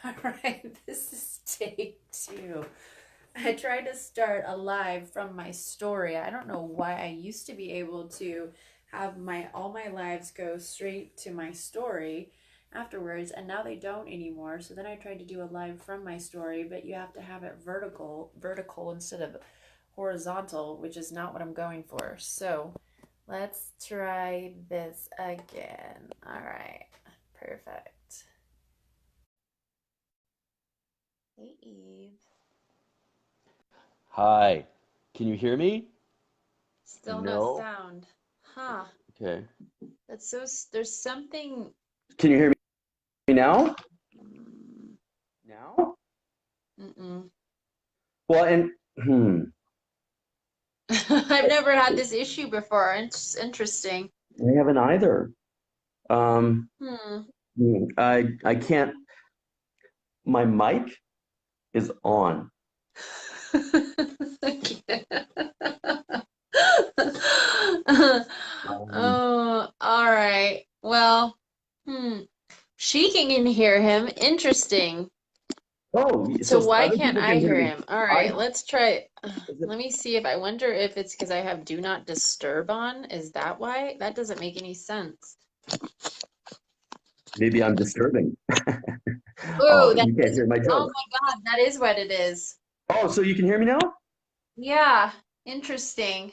All right, this is take two. I tried to start a live from my story. I don't know why I used to be able to have my all my lives go straight to my story afterwards, and now they don't anymore. So then I tried to do a live from my story, but you have to have it vertical instead of horizontal, which is not what I'm going for. So let's try this again. All right, perfect. Hey, Eve. Hi, can you hear me? Still no No. sound. Huh. Okay. That's so, there's something. Can you hear me now? Mm, Now? mm-mm. Well, and hmm, I've never had this issue before. It's interesting. I haven't either. Um, Hmm. I can't. My mic is on. Okay. Um, Oh, all right. Well, hmm. She can hear him. Interesting. So so why other can't people I can hear hear me. him? All I right, let's try. is it, Let me see if I wonder if it's because I have do not disturb on. Is that why? That doesn't make any sense. maybe I'm disturbing. Oh, Oh, that you can't is. hear my Oh joke. my God, that is what it is. Oh, so you can hear me now? Yeah, interesting.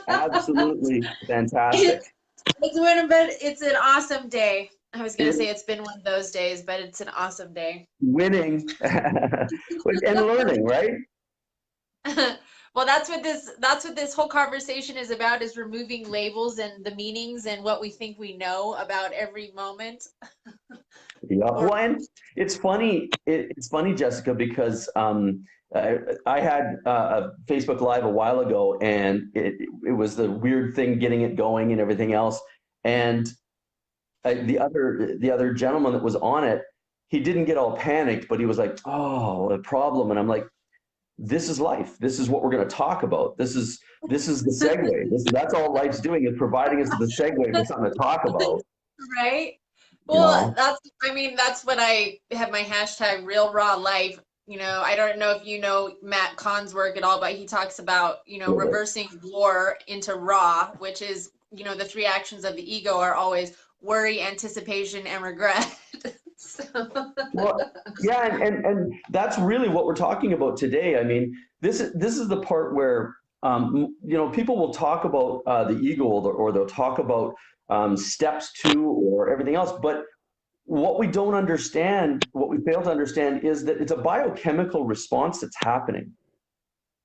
Absolutely fantastic. It's it's been a bit, it's an awesome day. I was gonna say It's it's been one of those days, but it's an awesome day. winning and learning, right? Well, that's what this whole conversation is about, is removing labels and the meanings and what we think we know about every moment. Yeah, Or well, and it's funny. It's funny, Jessica, because I had a Facebook Live a while ago, and it was the weird thing getting it going and everything else. And the other gentleman that was on it, he didn't get all panicked, but he was like, "Oh, a problem," and I'm like, "This is life. This is what we're going to talk about. This is the segue. That's all life's doing is providing us the segue for something to talk about." right? You Well, know? that's what I have my hashtag real raw life. I don't know if you know Matt Kahn's work at all, but he talks about, Little bit. reversing war into raw, which is, the three actions of the ego are always worry, anticipation, and regret. So, Well, yeah, and that's really what we're talking about today. I mean, this is the part where people will talk about the ego, or they'll talk about steps to or everything else, but what we don't understand, what we fail to understand, is that it's a biochemical response that's happening,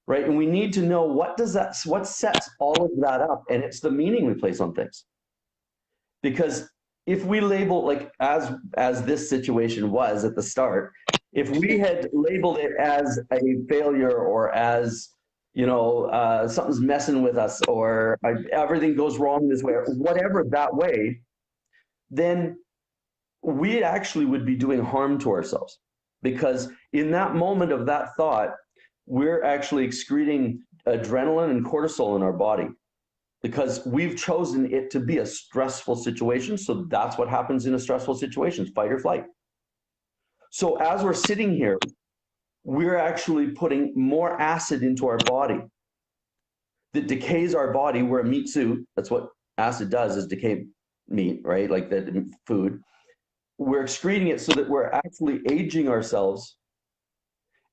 right? And we need to know what sets all of that up, and it's the meaning we place on things. Because if we label, like as this situation was at the start, if we had labeled it as a failure, or as something's messing with us, or everything goes wrong this way, or whatever that way, then we actually would be doing harm to ourselves, because in that moment of that thought, we're actually excreting adrenaline and cortisol in our body, because we've chosen it to be a stressful situation. So that's what happens in a stressful situation: fight or flight. So as we're sitting here, we're actually putting more acid into our body that decays our body. We're a meat suit. That's what acid does, is decay meat, right? Like the food. We're excreting it so that we're actually aging ourselves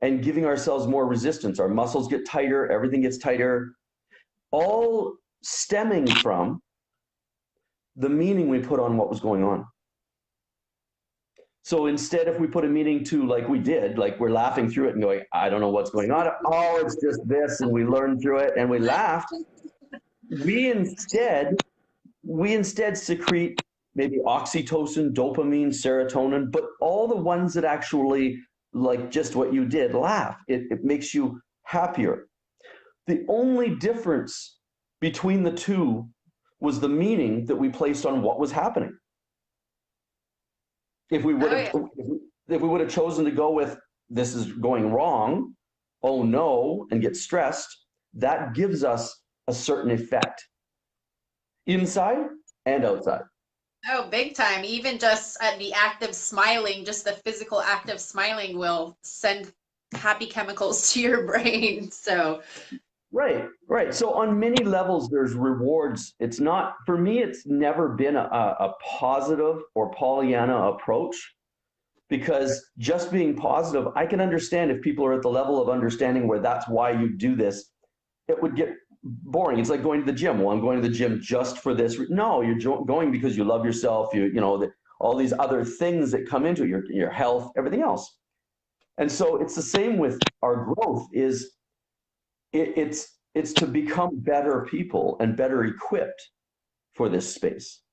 and giving ourselves more resistance. Our muscles get tighter, everything gets tighter, all stemming from the meaning we put on what was going on. So instead, if we put a meaning to, like we did, like we're laughing through it and going, I don't know what's going on. Oh, it's just this. And we learned through it and we laughed. We instead, we instead secrete maybe oxytocin, dopamine, serotonin, but all the ones that actually, like just what you did, laugh. It makes you happier. The only difference between the two was the meaning that we placed on what was happening. If we would oh have, yeah. if we would have chosen to go with this is going wrong, oh no, and get stressed, that gives us a certain effect inside and outside. Oh, big time. Even just the act of smiling, just the physical act of smiling will send happy chemicals to your brain. So, Right, right. So on many levels, there's rewards. It's not, for me, it's never been a positive or Pollyanna approach, because just being positive, I can understand if people are at the level of understanding where that's why you do this, it would get boring. It's like going to the gym. Well, I'm going to the gym just for this. No, you're going because you love yourself. All these other things that come into it, your health, everything else. And so it's the same with our growth. It's to become better people and better equipped for this space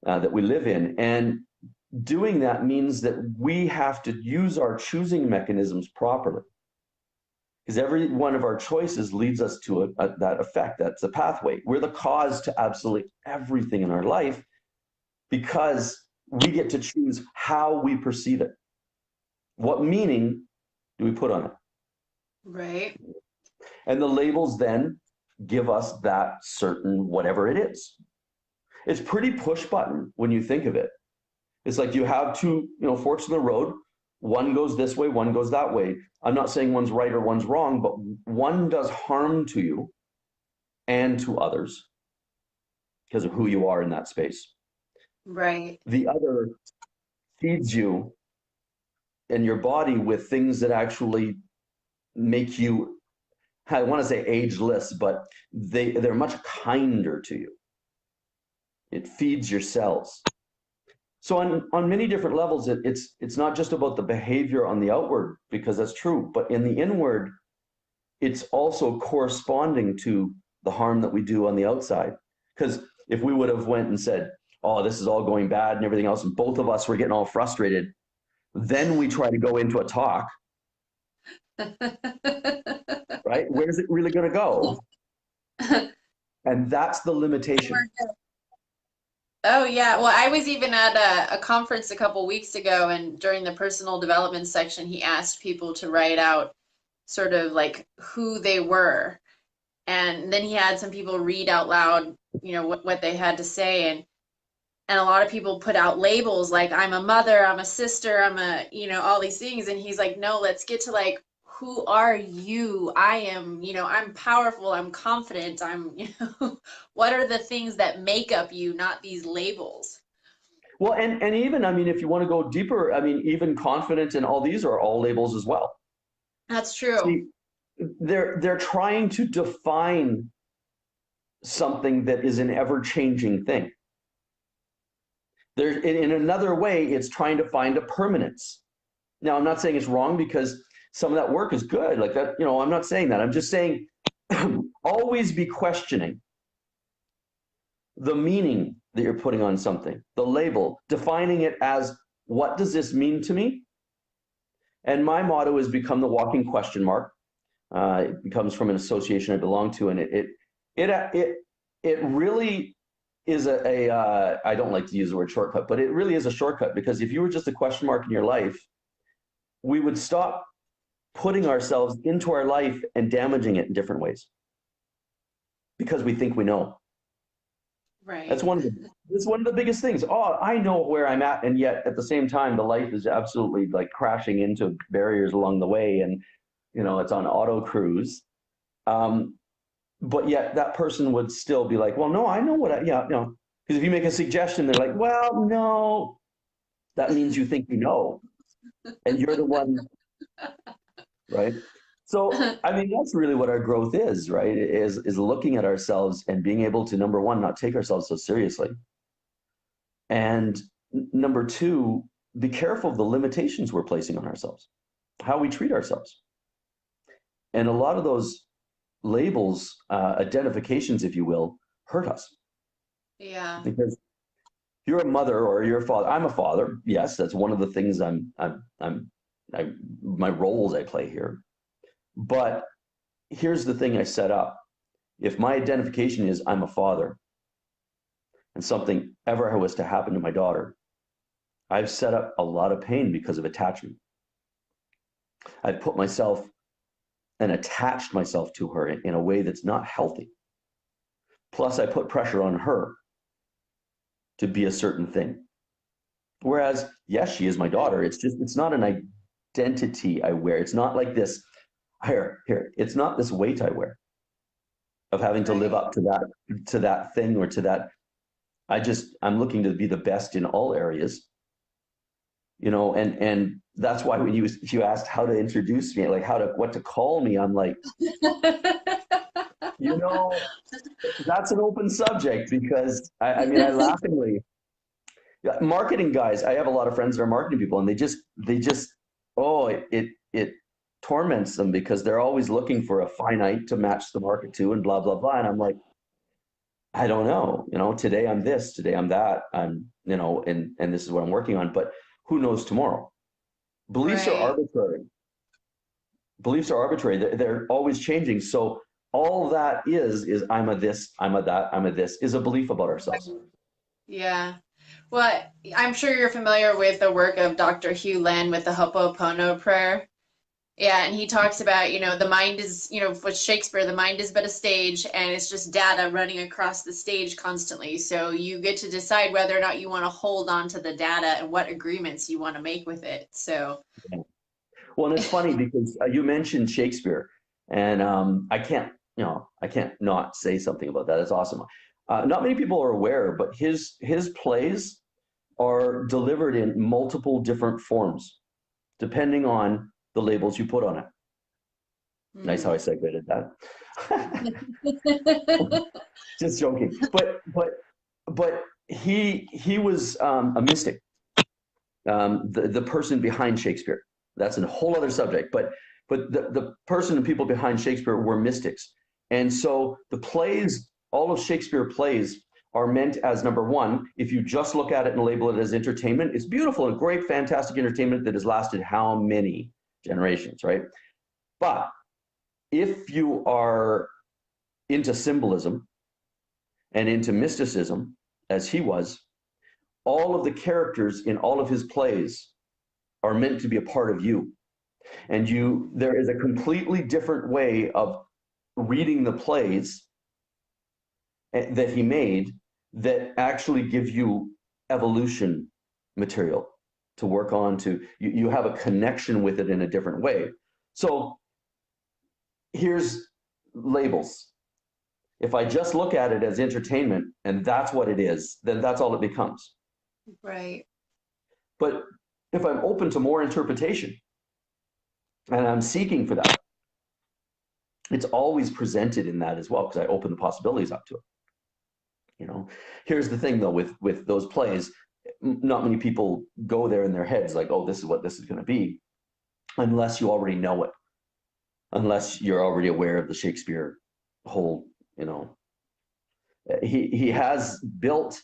that we live in. And doing that means that we have to use our choosing mechanisms properly, because every one of our choices leads us to that effect. That's a pathway. We're the cause to absolutely everything in our life, because we get to choose how we perceive it. What meaning do we put on it? right. And the labels then give us that certain whatever it is. It's pretty push button when you think of it. It's like you have two, forks in the road. One goes this way, one goes that way. I'm not saying one's right or one's wrong, but one does harm to you and to others because of who you are in that space. Right. The other feeds you and your body with things that actually make you, I want to say ageless, but they're much kinder to you. It feeds your cells. So on many different levels, it's not just about the behavior on the outward, because that's true, but in the inward, it's also corresponding to the harm that we do on the outside. Because if we would have went and said, oh, this is all going bad and everything else, and both of us were getting all frustrated, then we try to go into a talk, right? Where's it really going to go? And that's the limitation. Oh yeah. Well, I was even at a conference a couple weeks ago, and during the personal development section, he asked people to write out sort of like who they were. And then he had some people read out loud, what they had to say. And a lot of people put out labels like I'm a mother, I'm a sister, I'm a, all these things. And he's like, no, let's get to like, who are you? I am, I'm powerful, I'm confident, what are the things that make up you, not these labels? Well, and even, I mean, if you want to go deeper, I mean, even confident and all these are all labels as well. That's true. See, they're trying to define something that is an ever-changing thing. There, in another way, it's trying to find a permanence. Now, I'm not saying it's wrong, because some of that work is good. Like that, I'm not saying that. I'm just saying always be questioning the meaning that you're putting on something, the label, defining it as, what does this mean to me? And my motto is become the walking question mark. It comes from an association I belong to, and it really is I don't like to use the word shortcut, but it really is a shortcut, because if you were just a question mark in your life, we would stop putting ourselves into our life and damaging it in different ways because we think we know. Right. That's one of the biggest things. Oh, I know where I'm at, and yet at the same time, the life is absolutely like crashing into barriers along the way, and it's on auto cruise. Um, but yet that person would still be like, well, no, I know yeah, no. Because if you make a suggestion, they're like, well, no, that means you think you know, and you're the one, right? So, I mean, that's really what our growth is, right? Is looking at ourselves and being able to, number one, not take ourselves so seriously. And number two, be careful of the limitations we're placing on ourselves, how we treat ourselves. And a lot of those labels, identifications, if you will, hurt us. Yeah. Because you're a mother or you're a father. I'm a father. Yes, that's one of the things my roles I play here. But here's the thing I set up. If my identification is I'm a father and something ever was to happen to my daughter, I've set up a lot of pain because of attachment. I've put myself and attached myself to her in a way that's not healthy. Plus, I put pressure on her. to be a certain thing. Whereas, yes, she is my daughter. It's not an identity I wear. It's not like this, here. It's not this weight I wear of having to live Right. up to that thing or to that. I'm looking to be the best in all areas, and that's why when you asked how to introduce me, like what to call me, I'm like, you know, that's an open subject because I mean, I laughingly, yeah, marketing guys, I have a lot of friends that are marketing people, and they just, oh, it torments them because they're always looking for a finite to match the market to, and blah blah blah. And I'm like, I don't know. Today I'm this, today I'm that. And this is what I'm working on. But who knows tomorrow? Beliefs are Right. arbitrary. Beliefs are arbitrary. They're always changing. So all that is I'm a this, I'm a that, I'm a this is a belief about ourselves. Right. Yeah. Well, I'm sure you're familiar with the work of Dr. Hugh Len with the Ho'oponopono prayer. Yeah, and he talks about, the mind is, with Shakespeare, the mind is but a stage, and it's just data running across the stage constantly. So you get to decide whether or not you want to hold on to the data and what agreements you want to make with it. So, Well, and it's funny because you mentioned Shakespeare, and I can't not say something about that. It's awesome. Not many people are aware, but his plays are delivered in multiple different forms, depending on the labels you put on it. Nice how I hmm. segmented that. Just joking, but he was a mystic, the person behind Shakespeare. That's a whole other subject. But the person and people behind Shakespeare were mystics, and so the plays, all of Shakespeare plays, are meant as number one. If you just look at it and label it as entertainment, it's beautiful and great, fantastic entertainment that has lasted how many generations, right? But if you are into symbolism and into mysticism, as he was, all of the characters in all of his plays are meant to be a part of you. And there is a completely different way of reading the plays that he made that actually give you evolution material to work on. You have a connection with it in a different way. So here's labels. If I just look at it as entertainment and that's what it is, then that's all it becomes. Right. But if I'm open to more interpretation and I'm seeking for that, it's always presented in that as well because I open the possibilities up to it. Here's the thing though, with those plays, not many people go there in their heads like, oh, this is what this is going to be, unless you already know it, unless you're already aware of the Shakespeare whole. He has built.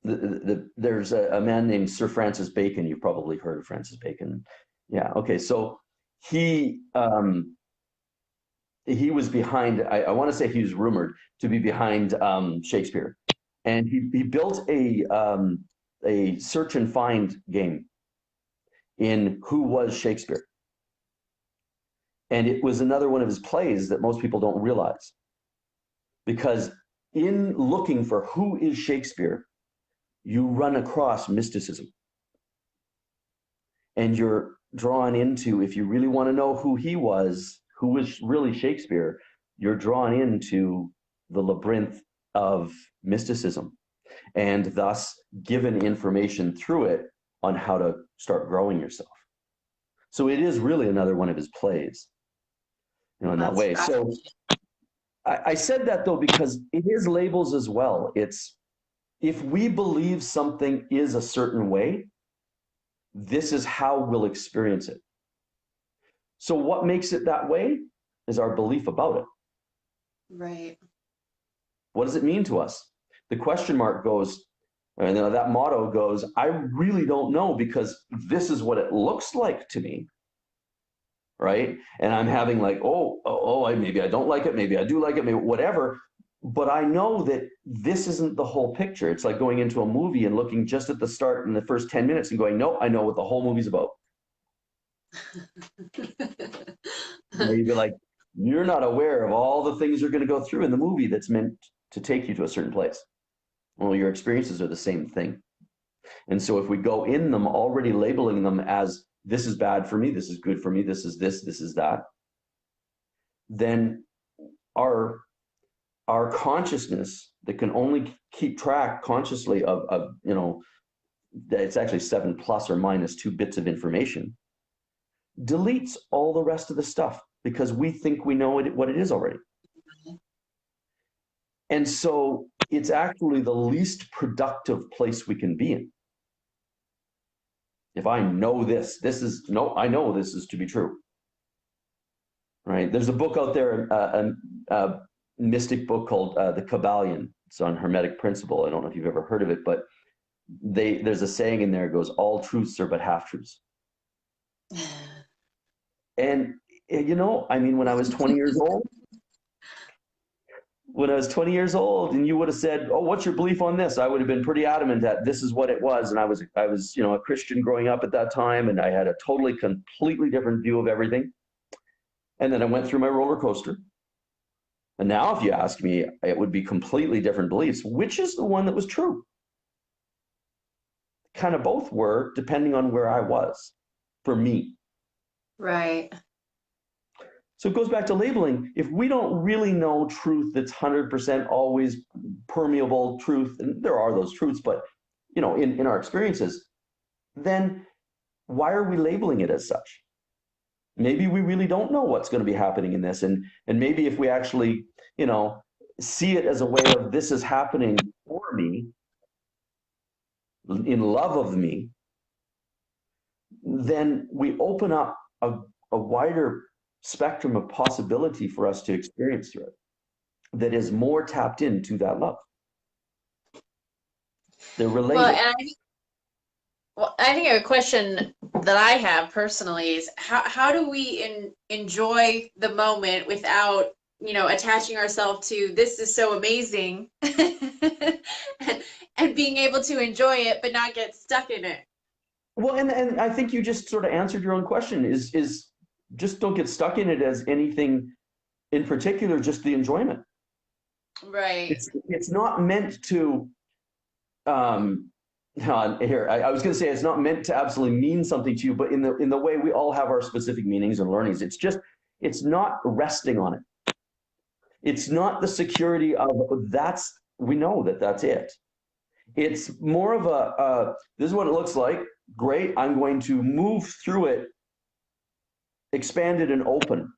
There's a man named Sir Francis Bacon. You've probably heard of Francis Bacon. Yeah. Okay. So he he was behind. I want to say he was rumored to be behind Shakespeare, and he built a search and find game in who was Shakespeare, and it was another one of his plays that most people don't realize, because in looking for who is Shakespeare, you run across mysticism, and you're drawn into, if you really want to know who was really Shakespeare, you're drawn into the labyrinth of mysticism, and thus given information through it on how to start growing yourself. So it is really another one of his plays, in that That's way. So fascinating. I said that though because it is labels as well. It's, if we believe something is a certain way, this is how we'll experience it. So what makes it that way is our belief about it. Right. What does it mean to us? The question mark goes, and that motto goes, I really don't know because this is what it looks like to me. Right. And I'm having like, maybe I don't like it. Maybe I do like it, maybe whatever. But I know that this isn't the whole picture. It's like going into a movie and looking just at the start in the first 10 minutes and going, no, I know what the whole movie's about. You'd be like, you're not aware of all the things you're going to go through in the movie that's meant to take you to a certain place. Well, your experiences are the same thing. And so if we go in them already labeling them as this is bad for me, this is good for me, this is that, then our consciousness that can only keep track consciously of it's actually 7 plus or minus 2 bits of information, deletes all the rest of the stuff because we think we know what it is already. And so it's actually the least productive place we can be in. If I know I know this is to be true. Right? There's a book out there, a mystic book called The Kabbalion. It's on Hermetic principle. I don't know if you've ever heard of it, but there's a saying in there. It goes, all truths are but half truths. And I mean, when I was 20 years old, and you would have said, oh, what's your belief on this? I would have been pretty adamant that this is what it was. And I was a Christian growing up at that time, and I had a completely different view of everything. And then I went through my roller coaster. And now if you ask me, it would be completely different beliefs. Which is the one that was true? Kind of both were, depending on where I was, for me. Right. So it goes back to labeling. If we don't really know truth that's 100% always permeable truth, and there are those truths, but in our experiences, then why are we labeling it as such? Maybe we really don't know what's going to be happening in this. And maybe if we actually, see it as a way of this is happening for me, in love of me, then we open up a wider spectrum of possibility for us to experience through it that is more tapped into that love. They're related. Well, I think a question that I have personally is how do we enjoy the moment without, attaching ourselves to this is so amazing and being able to enjoy it but not get stuck in it. Well, and I think you just sort of answered your own question is just don't get stuck in it as anything in particular, just the enjoyment. Right. It's not meant to I was going to say it's not meant to absolutely mean something to you, but in the way we all have our specific meanings and learnings, it's not resting on it. It's not the security of we know that's it. It's more of this is what it looks like. Great. I'm going to move through it, expanded and open,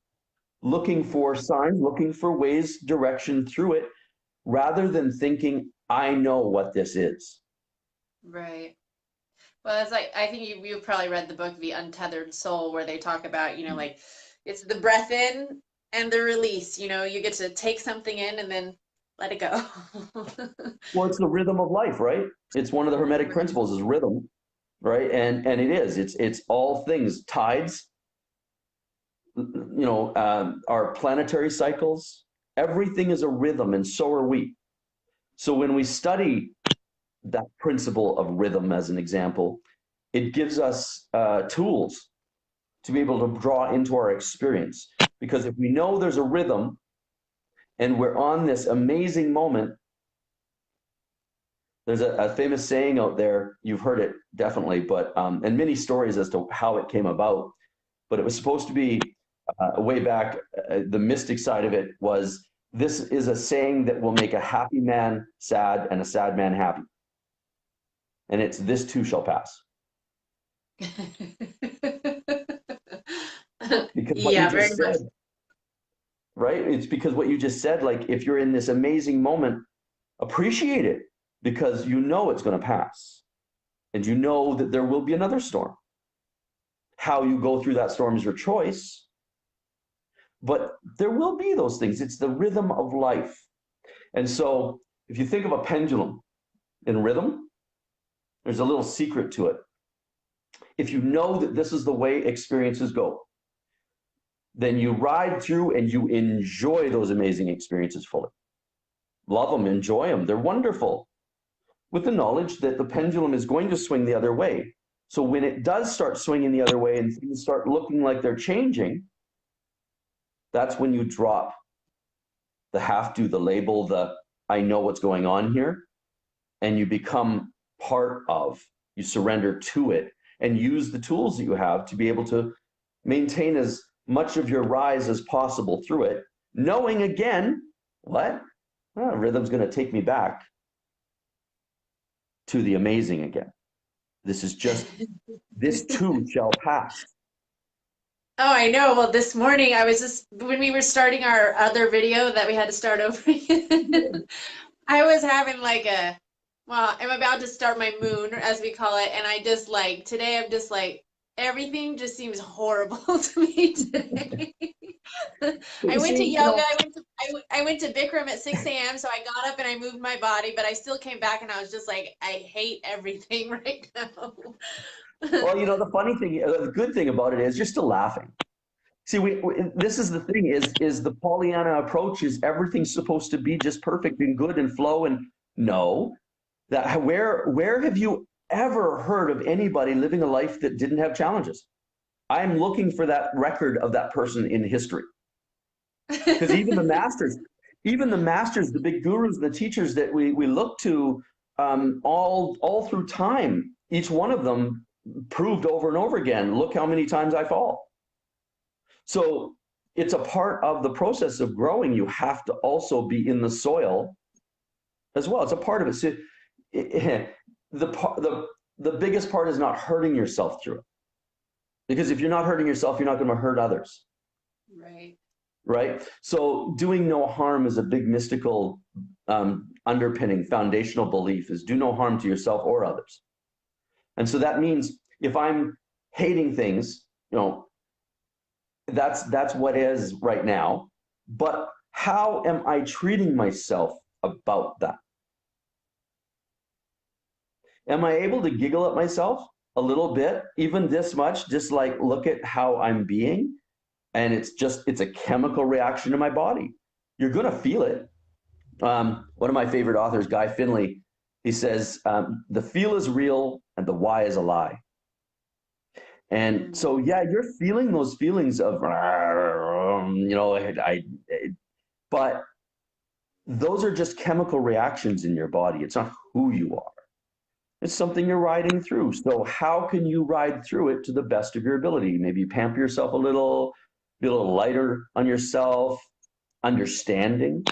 looking for signs, looking for ways, direction through it, rather than thinking, I know what this is. Right. Well, it's like, I think you've probably read the book, The Untethered Soul, where they talk about, like it's the breath in and the release, you get to take something in and then let it go. Well, it's the rhythm of life, right? It's one of the Hermetic principles is rhythm, right? And it is, it's all things, tides, our planetary cycles, everything is a rhythm, and so are we. So when we study that principle of rhythm as an example, it gives us tools to be able to draw into our experience. Because if we know there's a rhythm and we're on this amazing moment, there's a famous saying out there, you've heard it definitely, but and many stories as to how it came about, but it was supposed to be way back, the mystic side of it was, this is a saying that will make a happy man sad and a sad man happy. And it's, this too shall pass. Because what you just said, right? It's because what you just said, like if you're in this amazing moment, appreciate it because you know it's going to pass. And you know that there will be another storm. How you go through that storm is your choice. But there will be those things. It's the rhythm of life. And so if you think of a pendulum in rhythm, there's a little secret to it. If you know that this is the way experiences go, then you ride through and you enjoy those amazing experiences fully. Love them, enjoy them. They're wonderful. With the knowledge that the pendulum is going to swing the other way. So when it does start swinging the other way and things start looking like they're changing, that's when you drop the have to, the label, the I know what's going on here, and you become part of, you surrender to it and use the tools that you have to be able to maintain as much of your rise as possible through it, knowing again, what? Rhythm's going to take me back to the amazing again. This is just, this too shall pass. Oh, I know. Well, this morning I was just, when we were starting our other video that we had to start over again, I was having like well, I'm about to start my moon, as we call it, and I just like, today I'm just like, everything just seems horrible to me today. But I you went to see, yoga. I went to Bikram at 6 a.m. So I got up and I moved my body, but I still came back and I was just like, I hate everything right now. well, the funny thing, the good thing about it is you're still laughing. See, this is the thing is the Pollyanna approach is everything's supposed to be just perfect and good and flow, and no, that where have you ever heard of anybody living a life that didn't have challenges? I'm looking for that record of that person in history. Because even the masters, the big gurus, the teachers that we look to, all through time, each one of them proved over and over again, look how many times I fall. So it's a part of the process of growing. You have to also be in the soil as well. It's a part of it. So the biggest part is not hurting yourself through it. Because if you're not hurting yourself, you're not going to hurt others. Right. Right? So doing no harm is a big mystical underpinning, foundational belief is do no harm to yourself or others. And so that means if I'm hating things, that's what is right now. But how am I treating myself about that? Am I able to giggle at myself a little bit, even this much, just like look at how I'm being? And it's a chemical reaction to my body. You're going to feel it. One of my favorite authors, Guy Finley, he says, the feel is real and the why is a lie. And so, yeah, you're feeling those feelings of, but those are just chemical reactions in your body. It's not who you are. It's something you're riding through. So how can you ride through it to the best of your ability? Maybe you pamper yourself a little, be a little lighter on yourself, understanding.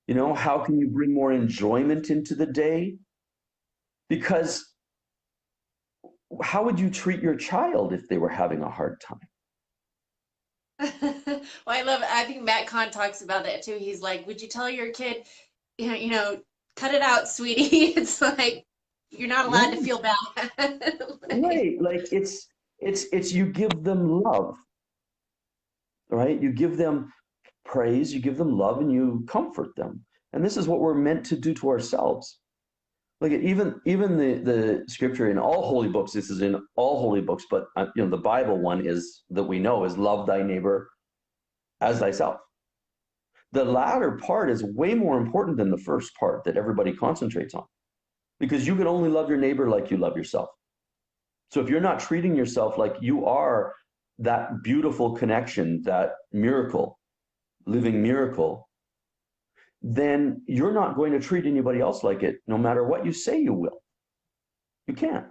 How can you bring more enjoyment into the day? Because how would you treat your child if they were having a hard time? Well, I think Matt Kahn talks about that too. He's like, would you tell your kid, cut it out, sweetie? It's like, you're not allowed to feel bad. Right. Like it's you give them love, right? You give them praise, you give them love, and you comfort them. And this is what we're meant to do to ourselves. Like even the scripture in all holy books, this is in all holy books, but the Bible one is that we know is love thy neighbor as thyself. The latter part is way more important than the first part that everybody concentrates on, because you can only love your neighbor like you love yourself. So if you're not treating yourself like you are that beautiful connection, that miracle, living miracle, then you're not going to treat anybody else like it, no matter what you say you will. You can't.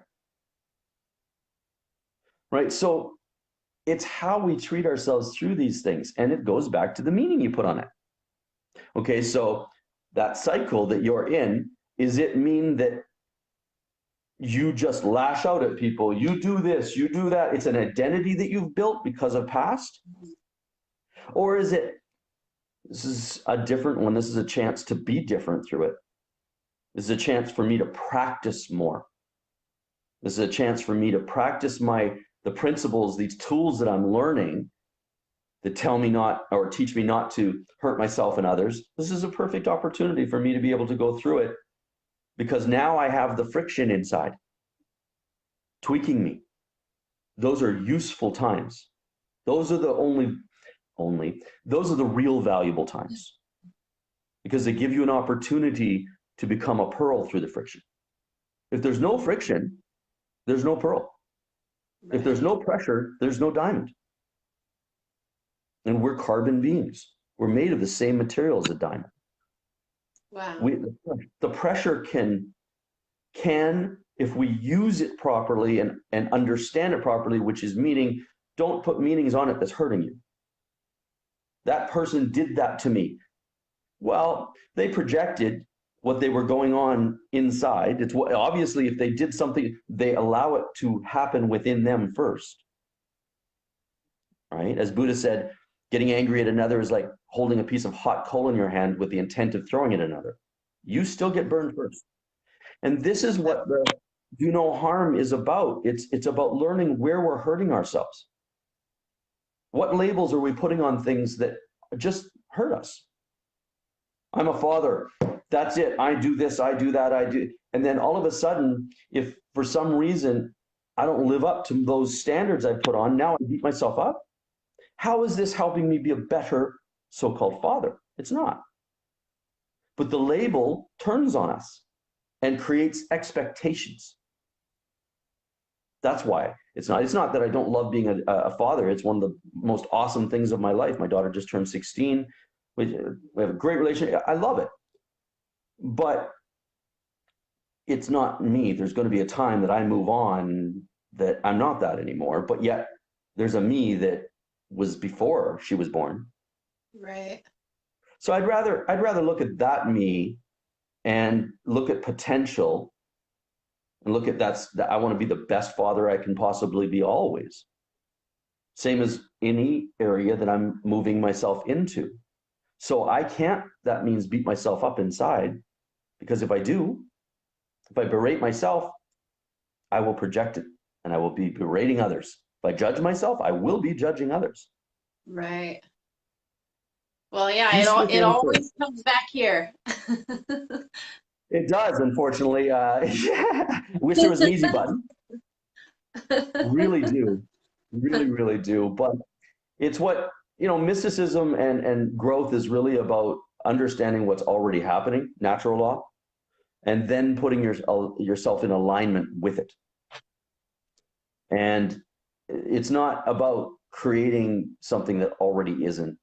Right? So it's how we treat ourselves through these things, and it goes back to the meaning you put on it. Okay, so that cycle that you're in, is it mean that you just lash out at people, you do this, you do that, it's an identity that you've built because of past? Or is it, this is a different one, this is a chance to be different through it. This is a chance for me to practice more. This is a chance for me to practice the principles, these tools that I'm learning that tell me not, or teach me not to hurt myself and others. This is a perfect opportunity for me to be able to go through it, because now I have the friction inside tweaking me. Those are useful times. Those are the those are the real valuable times, because they give you an opportunity to become a pearl through the friction. If there's no friction, there's no pearl. If there's no pressure, there's no diamond. And we're carbon beings. We're made of the same material as a diamond. Wow. We, the pressure can, if we use it properly and understand it properly, which is meaning, don't put meanings on it that's hurting you. That person did that to me. Well, they projected what they were going on inside. It's what, obviously, if they did something, they allow it to happen within them first, right? As Buddha said, getting angry at another is like holding a piece of hot coal in your hand with the intent of throwing it at another. You still get burned first. And this is what the do no harm is about. It's about learning where we're hurting ourselves. What labels are we putting on things that just hurt us? I'm a father. That's it. I do this, I do that, I do. And then all of a sudden, if for some reason I don't live up to those standards I put on, now I beat myself up. How is this helping me be a better so-called father? It's not. But the label turns on us and creates expectations. That's why it's not that I don't love being a father. It's one of the most awesome things of my life. My daughter just turned 16. We have a great relationship. I love it. But it's not me. There's going to be a time that I move on that I'm not that anymore. But yet there's a me that was before she was born. Right. So I'd rather look at that me and look at potential and look at I want to be the best father I can possibly be always. Same as any area that I'm moving myself into. So I can't, that means beat myself up inside, because if I do, if I berate myself, I will project it and I will be berating others. If I judge myself, I will be judging others. Right. Well, yeah, Peace it within first. always comes back here. It does, unfortunately. Wish there was an easy button. Really do. Really, really do. But it's what, mysticism and growth is really about understanding what's already happening, natural law, and then putting yourself in alignment with it. And it's not about creating something that already isn't.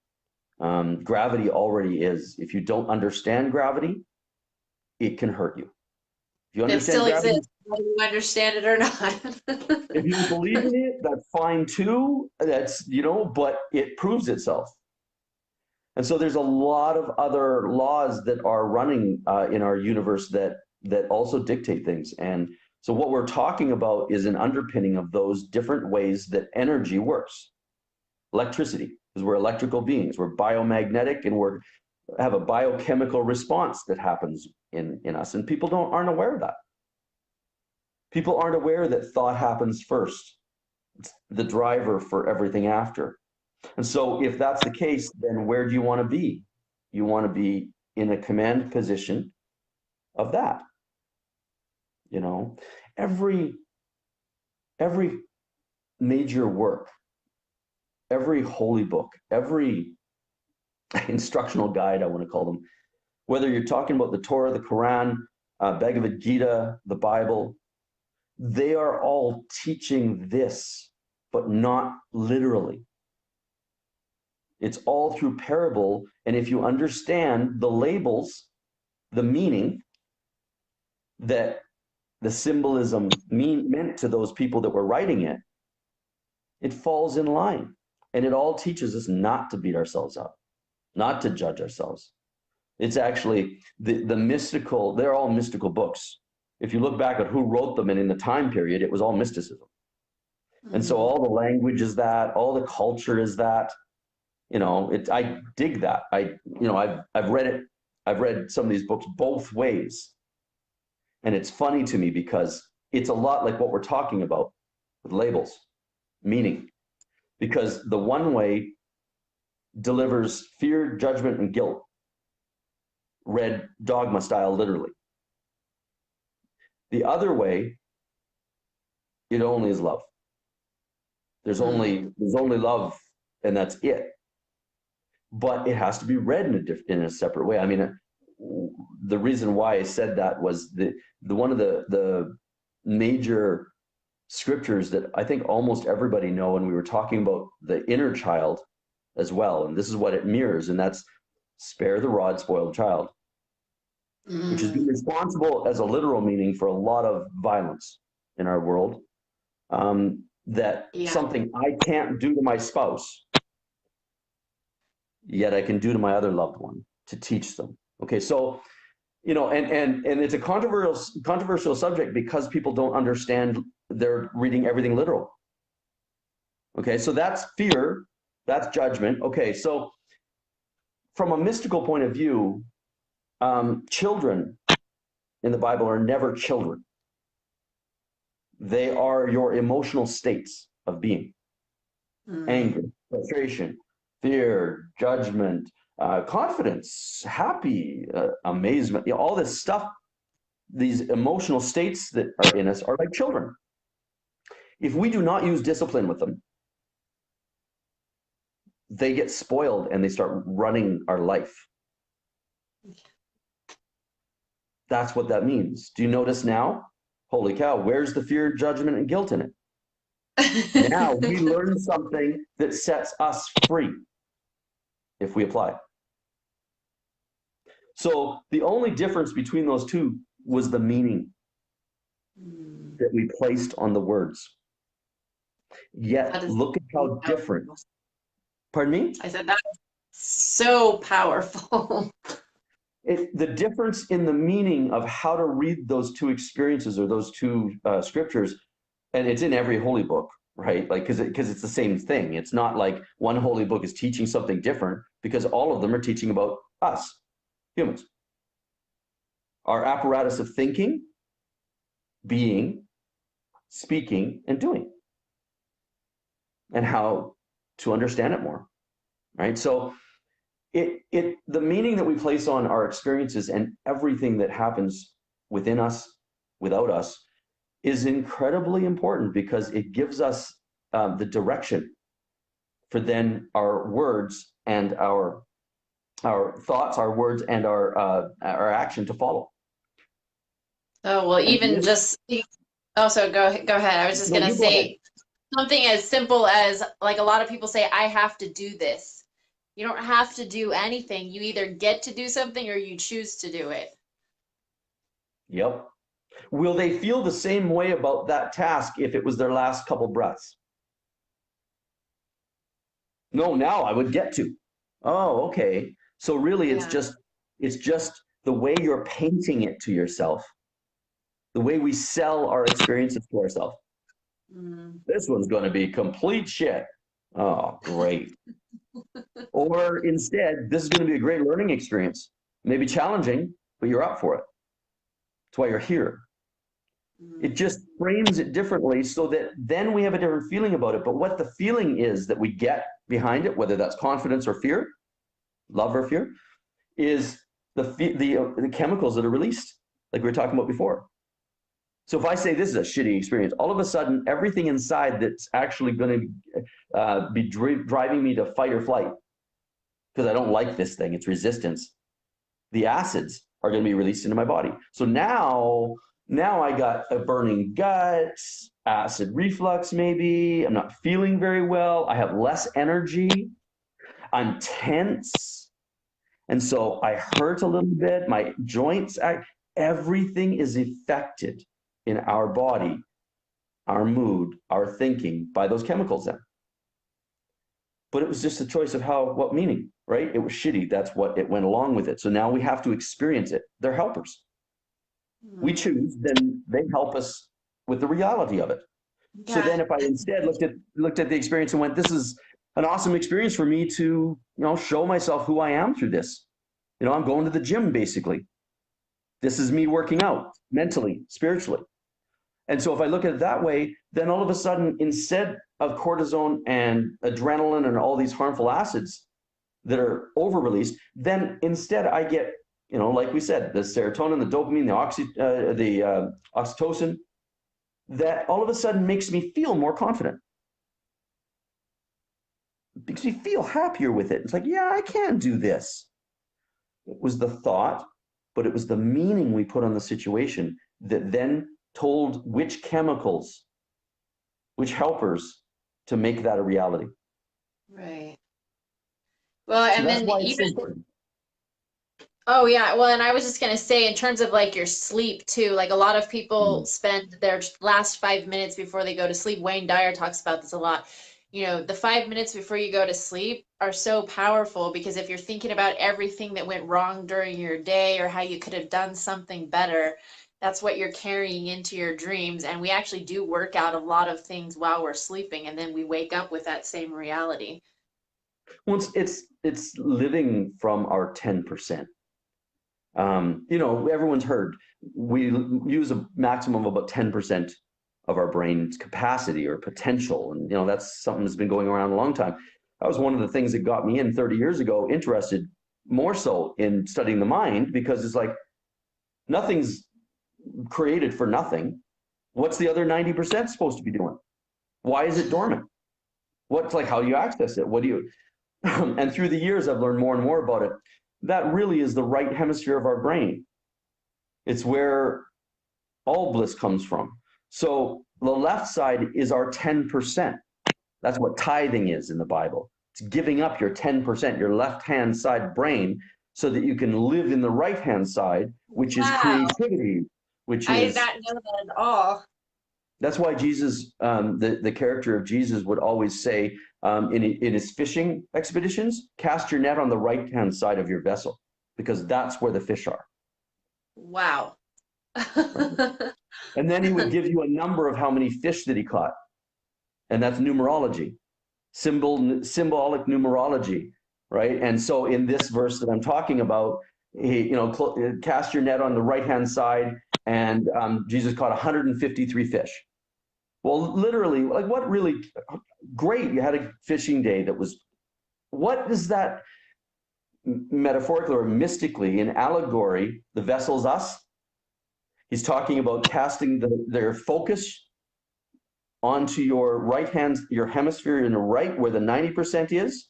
Gravity already is. If you don't understand gravity, it can hurt you. If you It understand still gravity, exists, whether you understand it or not. if you believe in it, that's fine too. That's, but it proves itself. And so there's a lot of other laws that are running in our universe that also dictate things. And so what we're talking about is an underpinning of those different ways that energy works. Electricity, because we're electrical beings, we're biomagnetic, and we have a biochemical response that happens in us. And people aren't aware of that. People aren't aware that thought happens first. It's the driver for everything after. And so if that's the case, then where do you want to be? You want to be in a command position of that. Every major work, every holy book, every instructional guide, I want to call them, whether you're talking about the Torah, the Quran, Bhagavad Gita, the Bible, they are all teaching this, but not literally. It's all through parable. And if you understand the labels, the meaning that the symbolism meant to those people that were writing it, it falls in line. And it all teaches us not to beat ourselves up, not to judge ourselves. It's actually the mystical, they're all mystical books. If you look back at who wrote them and in the time period, it was all mysticism. And so all the language is that, all the culture is that. I dig that. I've read it. I've read some of these books both ways. And it's funny to me because it's a lot like what we're talking about with labels, meaning. Because the one way delivers fear, judgment, and guilt, read dogma style literally. The other way, it only is love. There's only love, and that's it. But it has to be read in a separate way. I mean, the reason why I said that was the one of the major scriptures that I think almost everybody know when we were talking about the inner child as well. And this is what it mirrors, and that's spare the rod, spoil the child. which has been responsible as a literal meaning for a lot of violence in our world. That something I can't do to my spouse, yet I can do to my other loved one to teach them. Okay, so and it's a controversial subject because people don't understand. They're reading everything literal. Okay, so that's fear, that's judgment. Okay, so from a mystical point of view, children in the Bible are never children. They are your emotional states of being. Anger, frustration, fear, judgment, confidence, happy, amazement, all this stuff, these emotional states that are in us are like children. If we do not use discipline with them, they get spoiled and they start running our life. That's what that means. Do you notice now? Holy cow, where's the fear, judgment, and guilt in it? Now we learn something that sets us free if we apply. So the only difference between those two was the meaning that we placed on the words. Yet look at how different. Pardon me? I said that's so powerful. The difference in the meaning of how to read those two experiences or those two scriptures, and it's in every holy book, right? Like, because it's the same thing. It's not like one holy book is teaching something different, because all of them are teaching about us, humans. Our apparatus of thinking, being, speaking, and doing, and how to understand it more, right? So the meaning that we place on our experiences and everything that happens within us, without us, is incredibly important, because it gives us the direction for then our words and our thoughts, our words, and our action to follow. Oh, well, even just also go ahead. I was just gonna say something as simple as, like, a lot of people say, I have to do this. You don't have to do anything. You either get to do something or you choose to do it. Yep. Will they feel the same way about that task if it was their last couple breaths? No, now I would get to. Oh, okay. So really it's just the way you're painting it to yourself, the way we sell our experiences to ourselves. This one's going to be complete shit. Oh, great. Or instead, this is going to be a great learning experience. Maybe challenging, but you're up for it. That's why you're here. It just frames it differently so that then we have a different feeling about it. But what the feeling is that we get behind it, whether that's confidence or fear, love or fear, is the chemicals that are released, like we were talking about before. So if I say this is a shitty experience, all of a sudden everything inside that's actually going to be driving me to fight or flight, because I don't like this thing, it's resistance, the acids are going to be released into my body. So now I got a burning gut, acid reflux maybe, I'm not feeling very well, I have less energy, I'm tense, and so I hurt a little bit, my joints, everything is affected in our body, our mood, our thinking by those chemicals then. But it was just a choice of what meaning, right? It was shitty. That's what it went along with it. So now we have to experience it. They're helpers. We choose, then they help us with the reality of it. So then if I instead looked at the experience and went, this is an awesome experience for me to, show myself who I am through this. I'm going to the gym basically. This is me working out mentally, spiritually. And so if I look at it that way, then all of a sudden, instead of cortisone and adrenaline and all these harmful acids that are over-released, then instead I get, like we said, the serotonin, the dopamine, the oxytocin, that all of a sudden makes me feel more confident. It makes me feel happier with it. It's like, yeah, I can do this. It was the thought, but it was the meaning we put on the situation that then told which chemicals, which helpers to make that a reality. Right. Well, So and that's then why it's even so important. Oh yeah, well, and I was just gonna say in terms of like your sleep too, like a lot of people Mm. spend their last 5 minutes before they go to sleep. Wayne Dyer talks about this a lot. You know, the 5 minutes before you go to sleep are so powerful because if you're thinking about everything that went wrong during your day or how you could have done something better, that's what you're carrying into your dreams. And we actually do work out a lot of things while we're sleeping, and then we wake up with that same reality. Well, it's living from our 10%. Everyone's heard we use a maximum of about 10% of our brain's capacity or potential. And, that's something that's been going around a long time. That was one of the things that got me in 30 years ago, interested more so in studying the mind, because it's like nothing's created for nothing. What's the other 90% supposed to be doing? Why is it dormant? What's like, how do you access it? What do you, and through the years, I've learned more and more about it. That really is the right hemisphere of our brain. It's where all bliss comes from. So the left side is our 10%. That's what tithing is in the Bible. It's giving up your 10%, your left-hand side brain, so that you can live in the right-hand side, which is Wow, creativity, which I did is, not know that at all. that's why Jesus, the character of Jesus would always say in his fishing expeditions, cast your net on the right-hand side of your vessel, because that's where the fish are. Wow. Right? And then he would give you a number of how many fish that he caught. And that's numerology, symbolic numerology, right? And so in this verse that I'm talking about, cast your net on the right-hand side, and Jesus caught 153 fish. Well, literally, like what really great, you had a fishing day that was, what is that metaphorically or mystically in allegory? The vessel's us. He's talking about casting their focus onto your right hand, your hemisphere in the right, where the 90% is.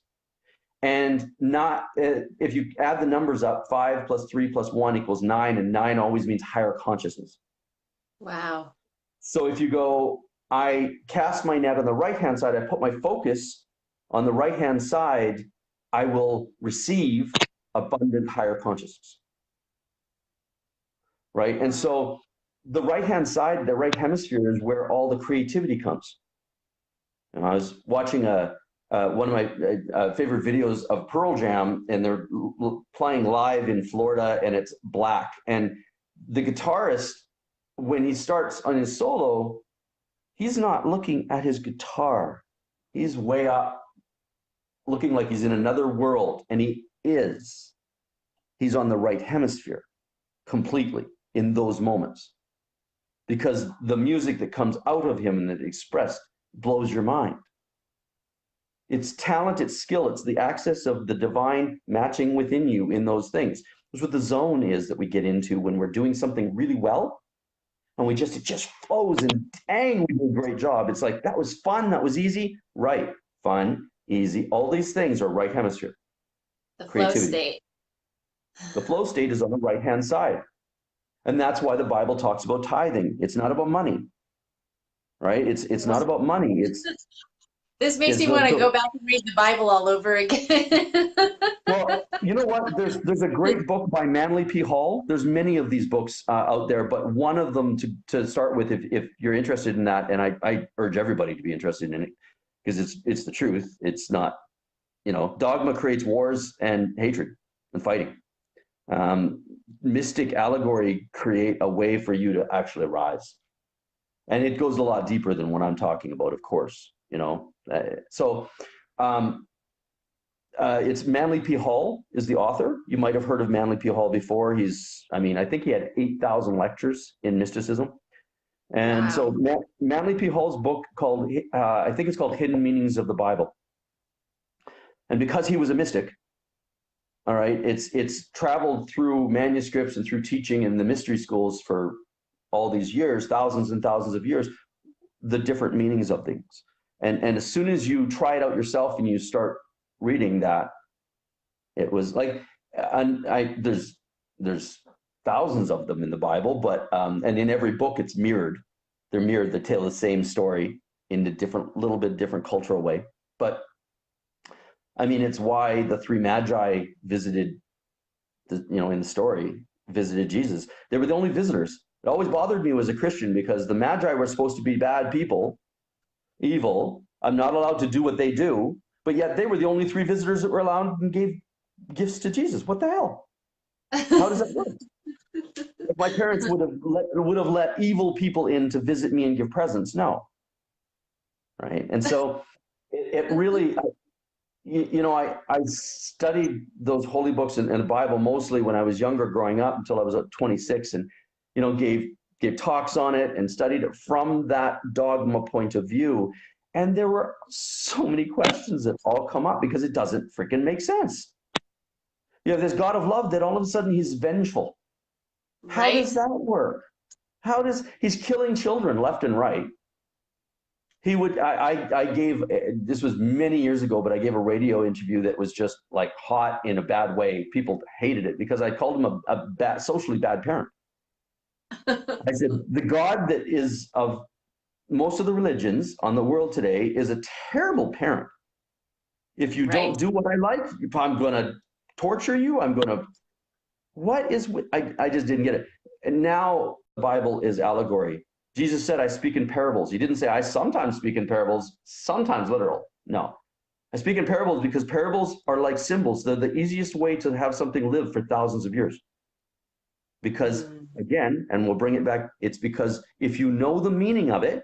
And not, if you add the numbers up, 5 plus 3 plus 1 equals 9, and 9 always means higher consciousness. Wow. So if you go, I cast my net on the right hand side, I put my focus on the right hand side, I will receive abundant higher consciousness. Right. And so the right hand side, the right hemisphere, is where all the creativity comes. And I was watching one of my favorite videos of Pearl Jam, and they're playing live in Florida, and it's black. And the guitarist, when he starts on his solo, he's not looking at his guitar. He's way up, looking like he's in another world, and he is. He's on the right hemisphere completely in those moments, because the music that comes out of him and that expressed blows your mind. It's talent, it's skill, it's the access of the divine matching within you in those things. That's what the zone is that we get into when we're doing something really well, and it just flows, and dang, we did a great job. It's like, that was fun, that was easy. Right, fun, easy, all these things are right hemisphere. The flow Creativity. state. The flow state is on the right hand side. And that's why the Bible talks about tithing. It's not about money, right? It's not about money. This makes It's me want to go back and read the Bible all over again. well, you know what? There's a great book by Manly P. Hall. There's many of these books out there, but one of them to start with, if you're interested in that, and I urge everybody to be interested in it, because it's the truth. It's not, dogma creates wars and hatred and fighting. Mystic allegory create a way for you to actually rise, and it goes a lot deeper than what I'm talking about, of course. So it's Manly P. Hall is the author. You might have heard of Manly P. Hall before. I think he had 8,000 lectures in mysticism. And Wow. so Manly P. Hall's book called, I think it's called Hidden Meanings of the Bible. And because he was a mystic, all right, it's traveled through manuscripts and through teaching in the mystery schools for all these years, thousands and thousands of years, the different meanings of things. And as soon as you try it out yourself and you start reading that, it was like, and there's thousands of them in the Bible, but and in every book it's mirrored. They're mirrored. They tell the same story in a little bit different cultural way. But I mean, it's why the three magi visited in the story, visited Jesus. They were the only visitors. It always bothered me as a Christian because the Magi were supposed to be bad people, evil. I'm not allowed to do what they do, but yet they were the only three visitors that were allowed and gave gifts to Jesus. What the hell? How does that work? If my parents would have let evil people in to visit me and give presents, no, right? And so it really, I studied those holy books and the Bible mostly when I was younger, growing up until I was 26, and gave talks on it and studied it from that dogma point of view. And there were so many questions that all come up because it doesn't freaking make sense. You have this God of love that all of a sudden he's vengeful. How does that work? He's killing children left and right. I gave, this was many years ago, but I gave a radio interview that was just like hot in a bad way. People hated it because I called him a socially bad parent. I said, the God that is of most of the religions on the world today is a terrible parent. If you don't do what I like, I'm going to torture you. I just didn't get it. And now the Bible is allegory. Jesus said, I speak in parables. He didn't say, I sometimes speak in parables, sometimes literal. No. I speak in parables because parables are like symbols. They're the easiest way to have something live for thousands of years. Because, again, and we'll bring it back, it's because if you know the meaning of it,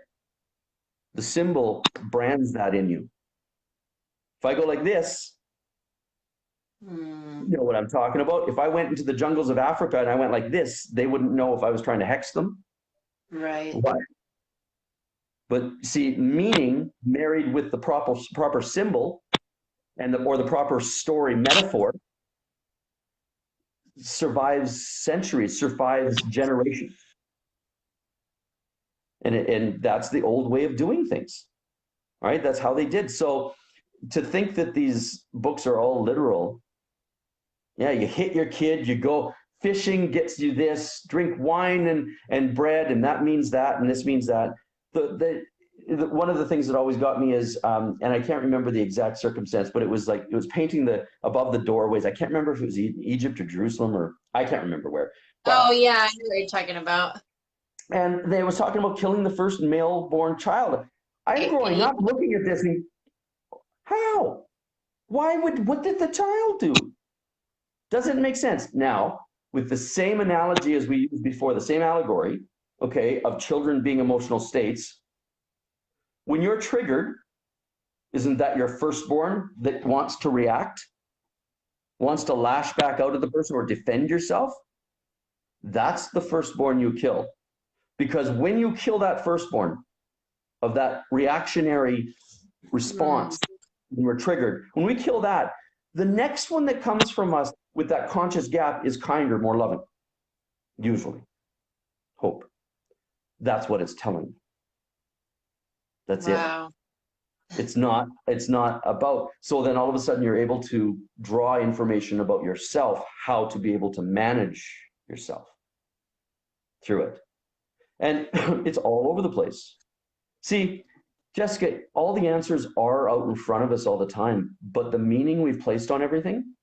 the symbol brands that in you. If I go like this, you know what I'm talking about? If I went into the jungles of Africa and I went like this, they wouldn't know if I was trying to hex them. Right. Why? But see, meaning married with the proper symbol and or the proper story metaphor survives centuries, survives generations. And that's the old way of doing things. All right, that's how they did. So to think that these books are all literal, yeah, you hit your kid, you go fishing gets you this, drink wine and bread, and that means that, and this means that. One of the things that always got me is, and I can't remember the exact circumstance, but it was painting above the doorways. I can't remember if it was Egypt or Jerusalem, or I can't remember where. But, oh yeah, I know what you're talking about. And they was talking about killing the first male-born child. I'm growing up looking at this and how? What did the child do? Doesn't make sense. Now, with the same analogy as we used before, the same allegory, okay, of children being emotional states, when you're triggered, isn't that your firstborn that wants to react, wants to lash back out at the person or defend yourself? That's the firstborn you kill. Because when you kill that firstborn of that reactionary response, when we're triggered, when we kill that, the next one that comes from us with that conscious gap is kinder, more loving, usually. Hope. That's what it's telling you. That's it. It's not about, so then all of a sudden you're able to draw information about yourself, how to be able to manage yourself through it. And it's all over the place. See, Jessica, all the answers are out in front of us all the time, but the meaning we've placed on everything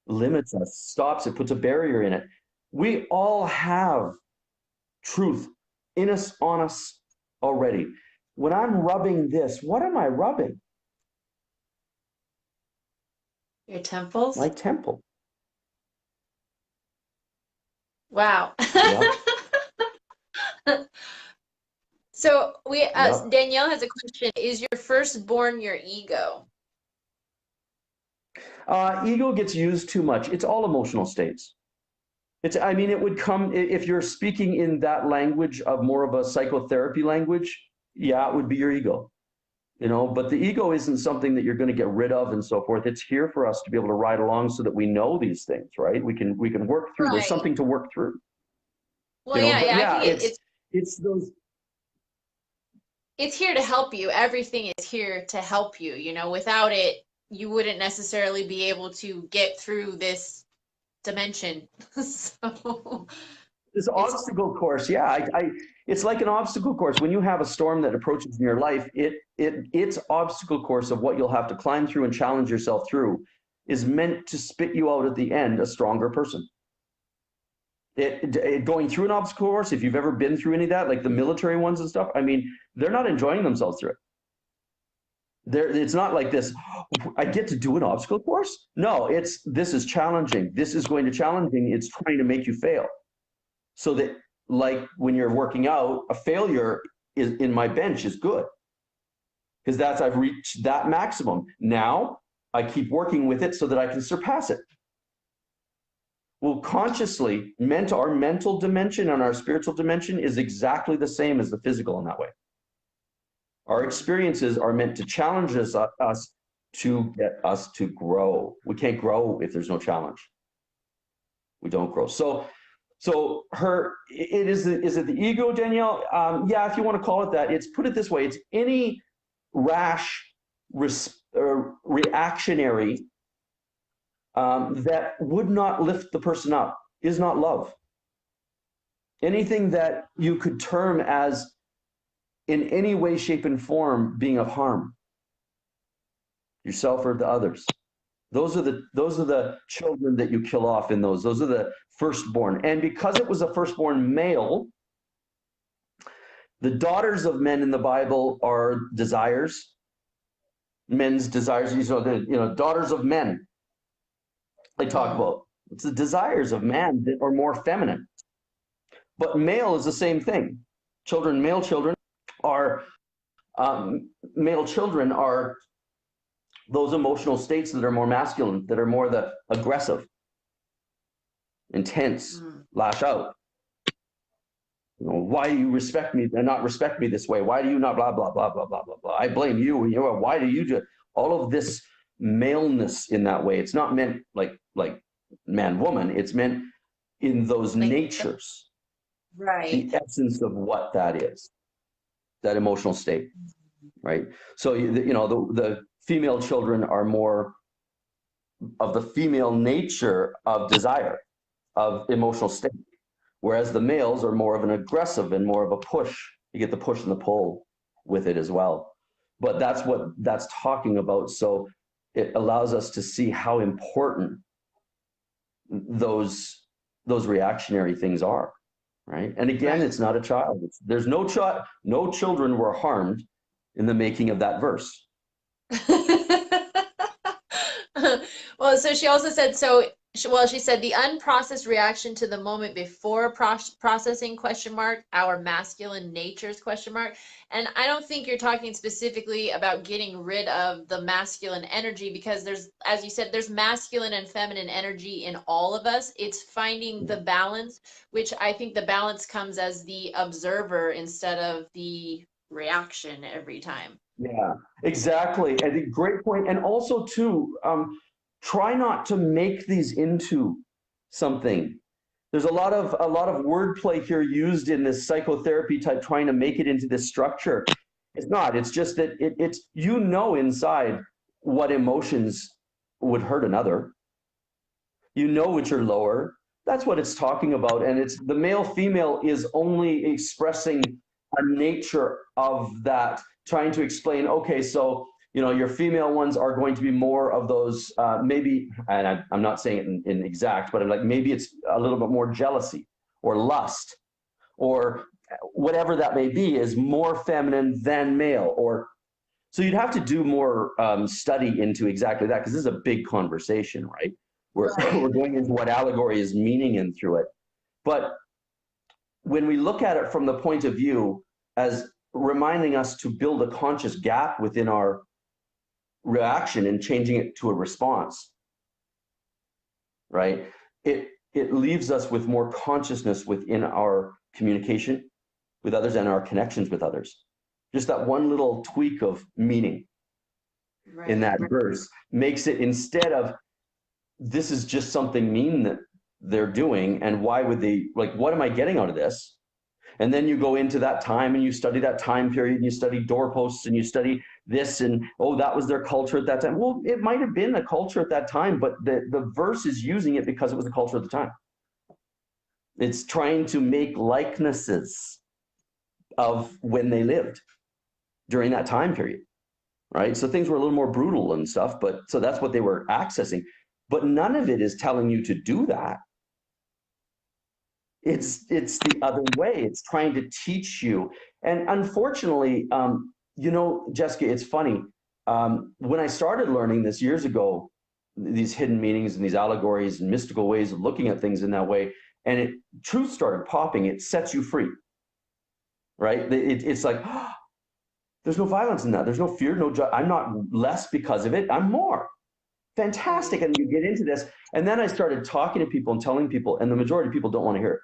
limits us, stops it, puts a barrier in it. We all have truth in us, on us already. When I'm rubbing this, what am I rubbing? Your temples? My temple. Wow. So Danielle has a question. Is your firstborn your ego? Ego gets used too much. It's all emotional states. It would come, if you're speaking in that language of more of a psychotherapy language, yeah, it would be your ego. But the ego isn't something that you're going to get rid of and so forth. It's here for us to be able to ride along so that we know these things, right? We can work through. Right. There's something to work through. Well, it's those. It's here to help you. Everything is here to help you. Without it, you wouldn't necessarily be able to get through this dimension. So this obstacle course, yeah, it's like an obstacle course. When you have a storm that approaches in your life, its obstacle course of what you'll have to climb through and challenge yourself through is meant to spit you out at the end a stronger person. Going through an obstacle course, if you've ever been through any of that, like the military ones and stuff, I mean, they're not enjoying themselves through it. It's not like this, I get to do an obstacle course. No, this is challenging. This is going to challenging. It's trying to make you fail. So that, like when you're working out, a failure is in my bench is good. Because I've reached that maximum. Now I keep working with it so that I can surpass it. Well, consciously, our mental dimension and our spiritual dimension is exactly the same as the physical in that way. Our experiences are meant to challenge us to get us to grow. We can't grow if there's no challenge. We don't grow. So is it the ego, Danielle? Yeah, if you want to call it that. Put it this way, it's any rash, reactionary that would not lift the person up is not love. Anything that you could term as in any way, shape, and form being of harm, yourself or the others. Those are the children that you kill off in those. Those are the firstborn. And because it was a firstborn male, the daughters of men in the Bible are desires, men's desires. Daughters of men. They talk about it's the desires of man that are more feminine. But male is the same thing. Male children are those emotional states that are more masculine, that are more the aggressive, intense, lash out. Why do you respect me and not respect me this way? Why do you not blah, blah, blah, blah, blah, blah, blah. I blame you. Why do you do all of this maleness in that way? It's not meant like man, woman. It's meant in those natures. Right. The essence of what that is, that emotional state, right? So, the female children are more of the female nature of desire, of emotional state, whereas the males are more of an aggressive and more of a push. You get the push and the pull with it as well. But that's what that's talking about. So it allows us to see how important those reactionary things are, right? And again, it's not a child. There's no children were harmed in the making of that verse. Well, so she also said, she said the unprocessed reaction to the moment before processing ? Our masculine natures ? And I don't think you're talking specifically about getting rid of the masculine energy, because there's, as you said, there's masculine and feminine energy in all of us. It's finding the balance, which I think the balance comes as the observer instead of the reaction every time. Yeah, exactly. I think great point. And also too, try not to make these into something. There's a lot of wordplay here used in this psychotherapy type, trying to make it into this structure. It's not. It's just that it's inside what emotions would hurt another. Which are lower. That's what it's talking about. And it's the male female is only expressing a nature of that, trying to explain, okay, so your female ones are going to be more of those, maybe, and I'm not saying it in exact, but like maybe it's a little bit more jealousy or lust or whatever that may be, is more feminine than male. So you'd have to do more study into exactly that, because this is a big conversation, right? We're going into what allegory is meaning in through it. But when we look at it from the point of view as reminding us to build a conscious gap within our reaction and changing it to a response, right? It leaves us with more consciousness within our communication with others and our connections with others. Just that one little tweak of meaning in that verse makes it, instead of this is just something mean that they're doing, and why would they, like, what am I getting out of this? And then you go into that time and you study that time period and you study doorposts and you study this, and that was their culture at that time. Well, it might have been a culture at that time, but the verse is using it because it was a culture at the time. It's trying to make likenesses of when they lived during that time period, right? So things were a little more brutal and stuff, but so that's what they were accessing. but none of it is telling you to do that. It's the other way. It's trying to teach you. And unfortunately, Jessica, it's funny. When I started learning this years ago, these hidden meanings and these allegories and mystical ways of looking at things in that way, and truth started popping, it sets you free, right? It's like, oh, there's no violence in that. There's no fear, I'm not less because of it. I'm more. Fantastic. And you get into this. And then I started talking to people and telling people, and the majority of people don't want to hear it.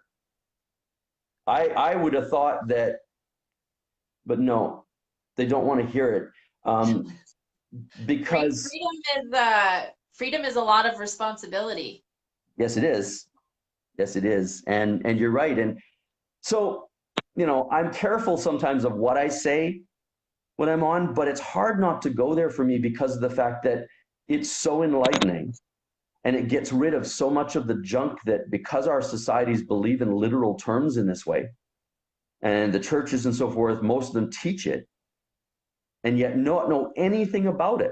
I would have thought that, but no, they don't want to hear it, because freedom is a lot of responsibility. Yes, it is. Yes, it is. And you're right. And so, I'm careful sometimes of what I say when I'm on, but it's hard not to go there for me because of the fact that it's so enlightening. And it gets rid of so much of the junk that, because our societies believe in literal terms in this way, and the churches and so forth, most of them teach it, and yet not know anything about it.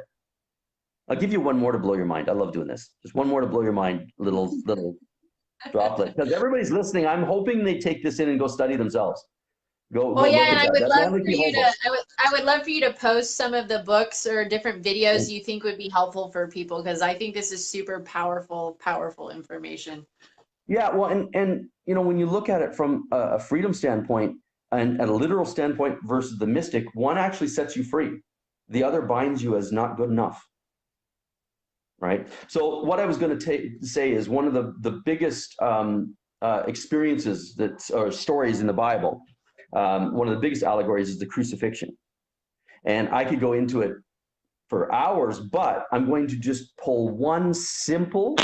I'll give you one more to blow your mind. I love doing this. Just one more to blow your mind, little droplet. Because everybody's listening. I'm hoping they take this in and go study themselves. Go Well, yeah, look and at I that. would That's love Manly for P. you Holbrook. to, I would love for you to post some of the books or different videos you think would be helpful for people, because I think this is super powerful information. Yeah, well, and when you look at it from a freedom standpoint and a literal standpoint versus the mystic, one actually sets you free. The other binds you as not good enough. Right. So what I was going to say is one of the biggest experiences or stories in the Bible. One of the biggest allegories is the crucifixion, and I could go into it for hours, but I'm going to just pull one simple,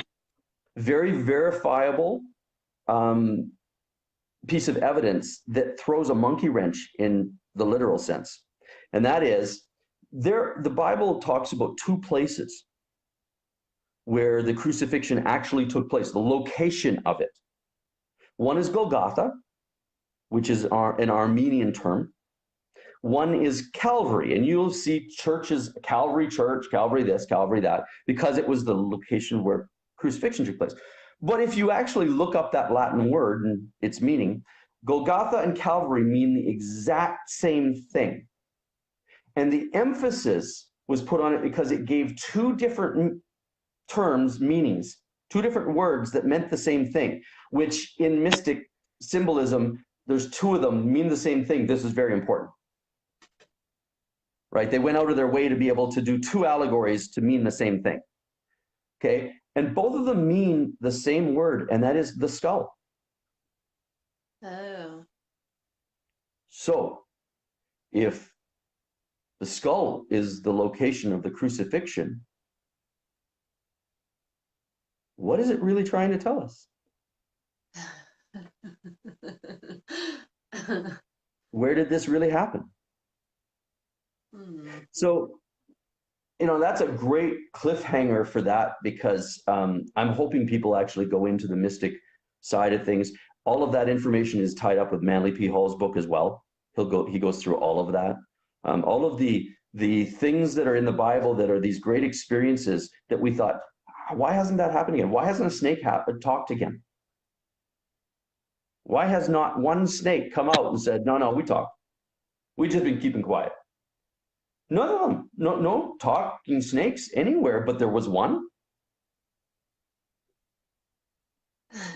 very verifiable piece of evidence that throws a monkey wrench in the literal sense, and that is the Bible talks about two places where the crucifixion actually took place, the location of it. One is Golgotha, which is an Armenian term. One is Calvary, and you'll see churches, Calvary Church, Calvary this, Calvary that, because it was the location where crucifixion took place. But if you actually look up that Latin word and its meaning, Golgotha and Calvary mean the exact same thing. And the emphasis was put on it because it gave two different terms, meanings, two different words that meant the same thing, which in mystic symbolism, there's two of them mean the same thing. This is very important, right? They went out of their way to be able to do two allegories to mean the same thing, okay? And both of them mean the same word, and that is the skull. Oh. So if the skull is the location of the crucifixion, what is it really trying to tell us? Where did this really happen? So, that's a great cliffhanger for that, because I'm hoping people actually go into the mystic side of things. All of that information is tied up with Manly P. Hall's book as well. He goes through all of that. All of the things that are in the Bible that are these great experiences that we thought, why hasn't that happened again? Why hasn't a snake talked again? Why has not one snake come out and said, no, we talked. We've just been keeping quiet. None of them. No talking snakes anywhere, but there was one.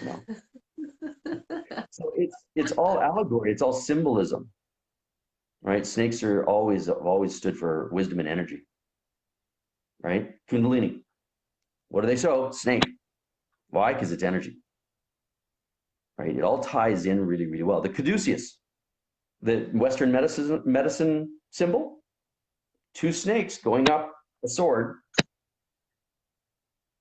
No. So it's all allegory. It's all symbolism, right? Snakes have always stood for wisdom and energy, right? Kundalini. What do they show? Snake. Why? Because it's energy, right? It all ties in really, really well. The caduceus, the Western medicine symbol, two snakes going up a sword.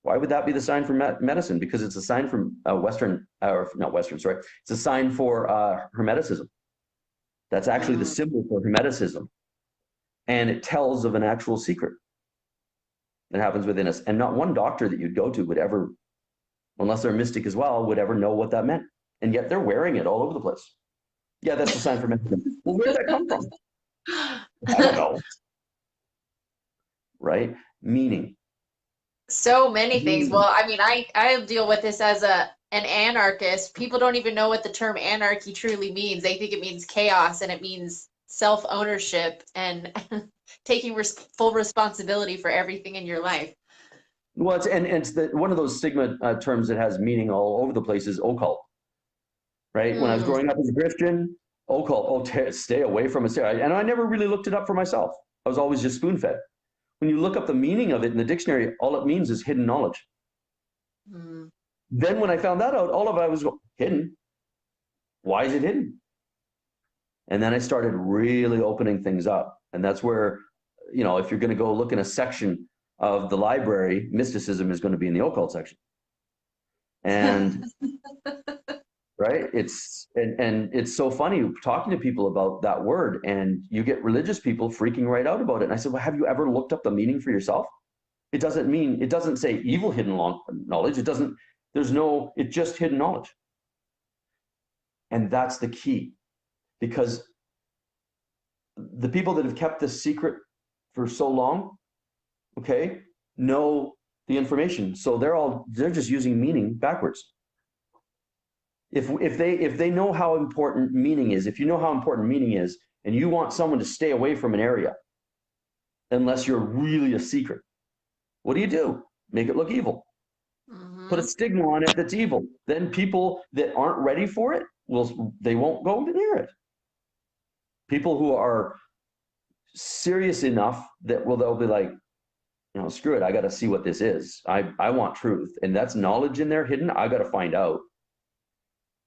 Why would that be the sign for medicine? Because it's a sign from it's a sign for Hermeticism. That's actually the symbol for Hermeticism. And it tells of an actual secret that happens within us. And not one doctor that you'd go to would ever, unless they're a mystic as well, would ever know what that meant. And yet they're wearing it all over the place. Yeah, that's a sign for medicine. Well, where did that come from? I don't know. Right? Meaning. So many things. Mm. Well, I mean, I deal with this as an anarchist. People don't even know what the term anarchy truly means. They think it means chaos, and it means self-ownership and taking full responsibility for everything in your life. Well, and it's one of those stigma terms that has meaning all over the place is occult, right? When I was Mm. growing up as a Christian, occult, stay away from it. And I never really looked it up for myself. I was always just spoon fed. When you look up the meaning of it in the dictionary, all it means is hidden knowledge. Mm. Then when I found that out, all of it was hidden. Why is it hidden? And then I started really opening things up. And that's where, if you're going to go look in a section of the library, mysticism is going to be in the occult section. And right, and it's so funny talking to people about that word, and you get religious people freaking right out about it. And I said, well, have you ever looked up the meaning for yourself? It doesn't say evil hidden knowledge. It's just hidden knowledge. And that's the key, because the people that have kept this secret for so long, okay, know the information. So they're just using meaning backwards. If they know how important meaning is, if you know how important meaning is, and you want someone to stay away from an area, unless you're really a secret, what do? Make it look evil. Put a Mm-hmm. stigma on it that's evil. Then people that aren't ready for it they won't go near it. People who are serious enough that they'll be like, screw it, I got to see what this is. I want truth, and that's knowledge in there hidden. I got to find out.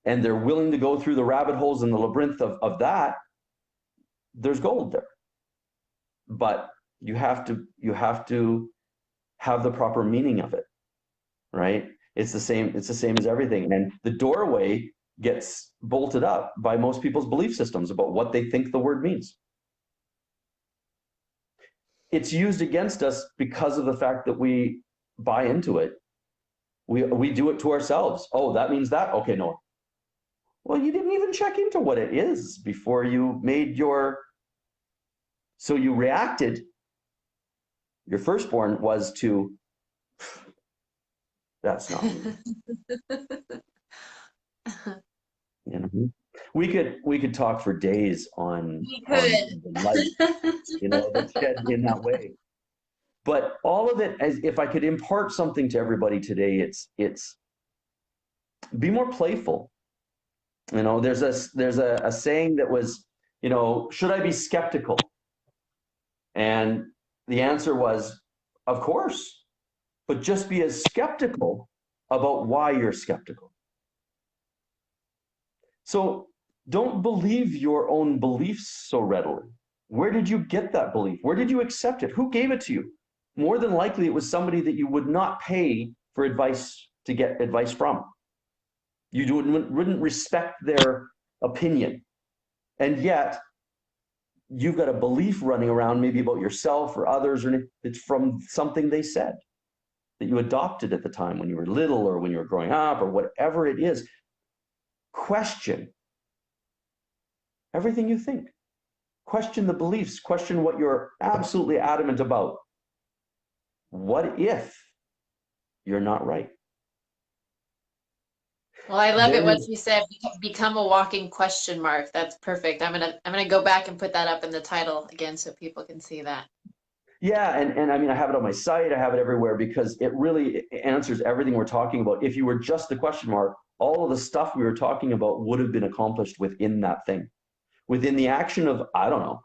And they're willing to go through the rabbit holes and the labyrinth of that. There's gold there, but you have to have the proper meaning of it, right? It's the same as everything. And the doorway gets bolted up by most people's belief systems about what they think the word means. It's used against us because of the fact that we buy into it. We do it to ourselves. Oh, that means that. Okay, no. Well, you didn't even check into what it is before you made so you reacted. Your firstborn was to, that's not me. We could talk for days on We the light, could. that's shed in that way. But all of it, as if I could impart something to everybody today, it's be more playful. There's a saying that was, should I be skeptical? And the answer was, of course, but just be as skeptical about why you're skeptical. So don't believe your own beliefs so readily. Where did you get that belief? Where did you accept it? Who gave it to you? More than likely, it was somebody that you would not pay for advice to get advice from. You wouldn't respect their opinion. And yet, you've got a belief running around maybe about yourself or others, or it's from something they said that you adopted at the time when you were little or when you were growing up or whatever it is. Question everything you think. Question the beliefs. Question what you're absolutely adamant about. What if you're not right? Well, I love it Then, what you said. Become a walking question mark. That's perfect. I'm gonna go back and put that up in the title again so people can see that. yeah, and I mean, I have it on my site. I have it everywhere because it really answers everything we're talking about. If you were just the question mark, all of the stuff we were talking about would have been accomplished within that thing, within the action of, I don't know.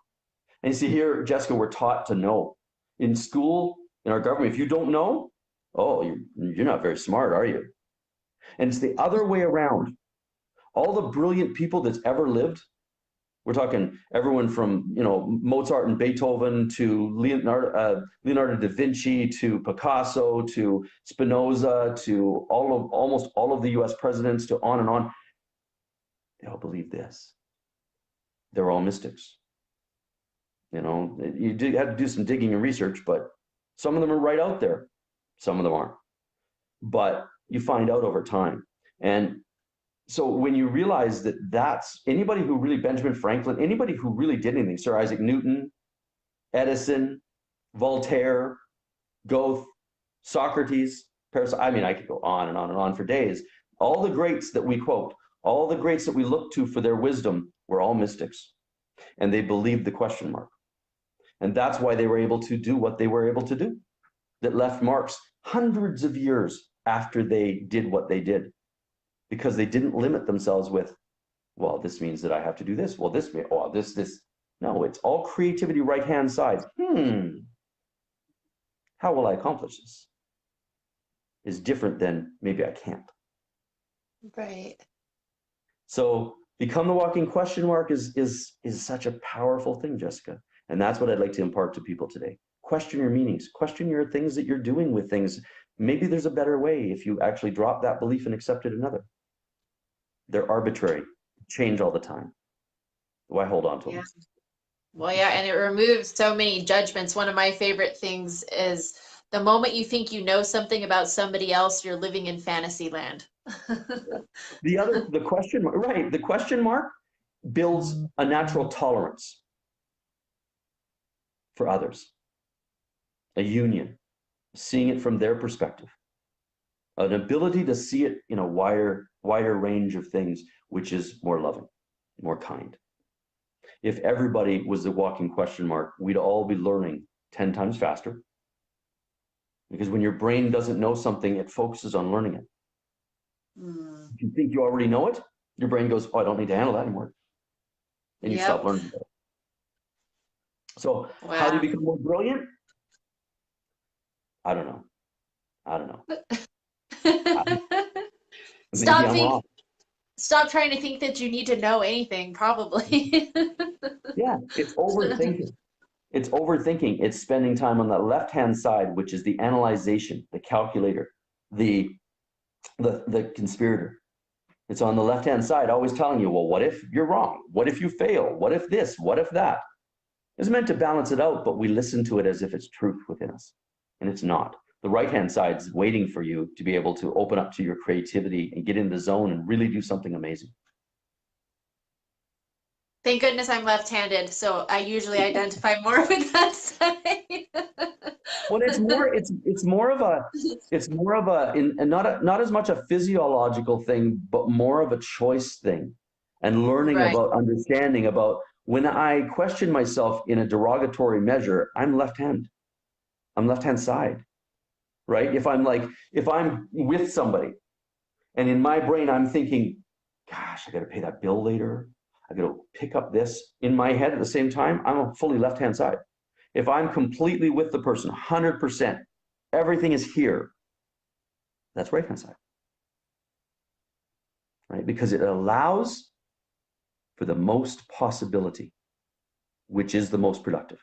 And you see here, Jessica, we're taught to know. In school, in our government, if you don't know, oh, you're not very smart, are you? And it's the other way around. All the brilliant people that's ever lived, we're talking everyone from Mozart and Beethoven to Leonardo da Vinci to Picasso to Spinoza to almost all of the U.S. presidents to on and on. They all believe this. They're all mystics. You have to do some digging and research, but some of them are right out there. Some of them aren't. But you find out over time. And so when you realize that that's anybody who really, Benjamin Franklin, anybody who really did anything, Sir Isaac Newton, Edison, Voltaire, Goethe, Socrates, I mean, I could go on and on and on for days. All the greats that we quote, all the greats that we look to for their wisdom were all mystics, and they believed the question mark. And that's why they were able to do what they were able to do, that left marks hundreds of years after they did what they did, because they didn't limit themselves with, well, this means that I have to do this. Well, this, oh, this. No, it's all creativity, right-hand side. How will I accomplish this? Is different than maybe I can't. Right. So become the walking question mark is such a powerful thing, Jessica. And that's what I'd like to impart to people today. Question your meanings, question your things that you're doing with things. Maybe there's a better way if you actually drop that belief and accepted another. They're arbitrary, change all the time. Why hold on to them? Well, yeah, and it removes so many judgments. One of my favorite things is the moment you think you know something about somebody else, you're living in fantasy land. The question, right, the question mark builds a natural tolerance for others, a union, seeing it from their perspective, an ability to see it in a wider range of things, which is more loving, more kind. If everybody was the walking question mark, we'd all be learning 10 times faster. Because when your brain doesn't know something, it focuses on learning it. If you think you already know it, your brain goes, oh, I don't need to handle that anymore. And you stop learning about it. So how do you become more brilliant? I don't know. Stop trying to think that you need to know anything, probably. Yeah, it's overthinking. It's overthinking. It's spending time on the left-hand side, which is the analyzation, the calculator, the conspirator. It's on the left-hand side, always telling you, well, what if you're wrong? What if you fail? What if this? What if that? It's meant to balance it out, but we listen to it as if it's truth within us, and it's not. The right-hand side is waiting for you to be able to open up to your creativity and get in the zone and really do something amazing. Thank goodness I'm left-handed, so I usually identify more with that side. Well, it's more of a and not as much a physiological thing, but more of a choice thing, and learning about understanding about when I question myself in a derogatory measure, I'm left-hand side, right? If I'm with somebody, and in my brain I'm thinking, gosh, I got to pay that bill later. I got to pick up this. In my head at the same time, I'm a fully left-hand side. If I'm completely with the person, 100%, everything is here, that's right-hand side, right? Because it allows for the most possibility, which is the most productive.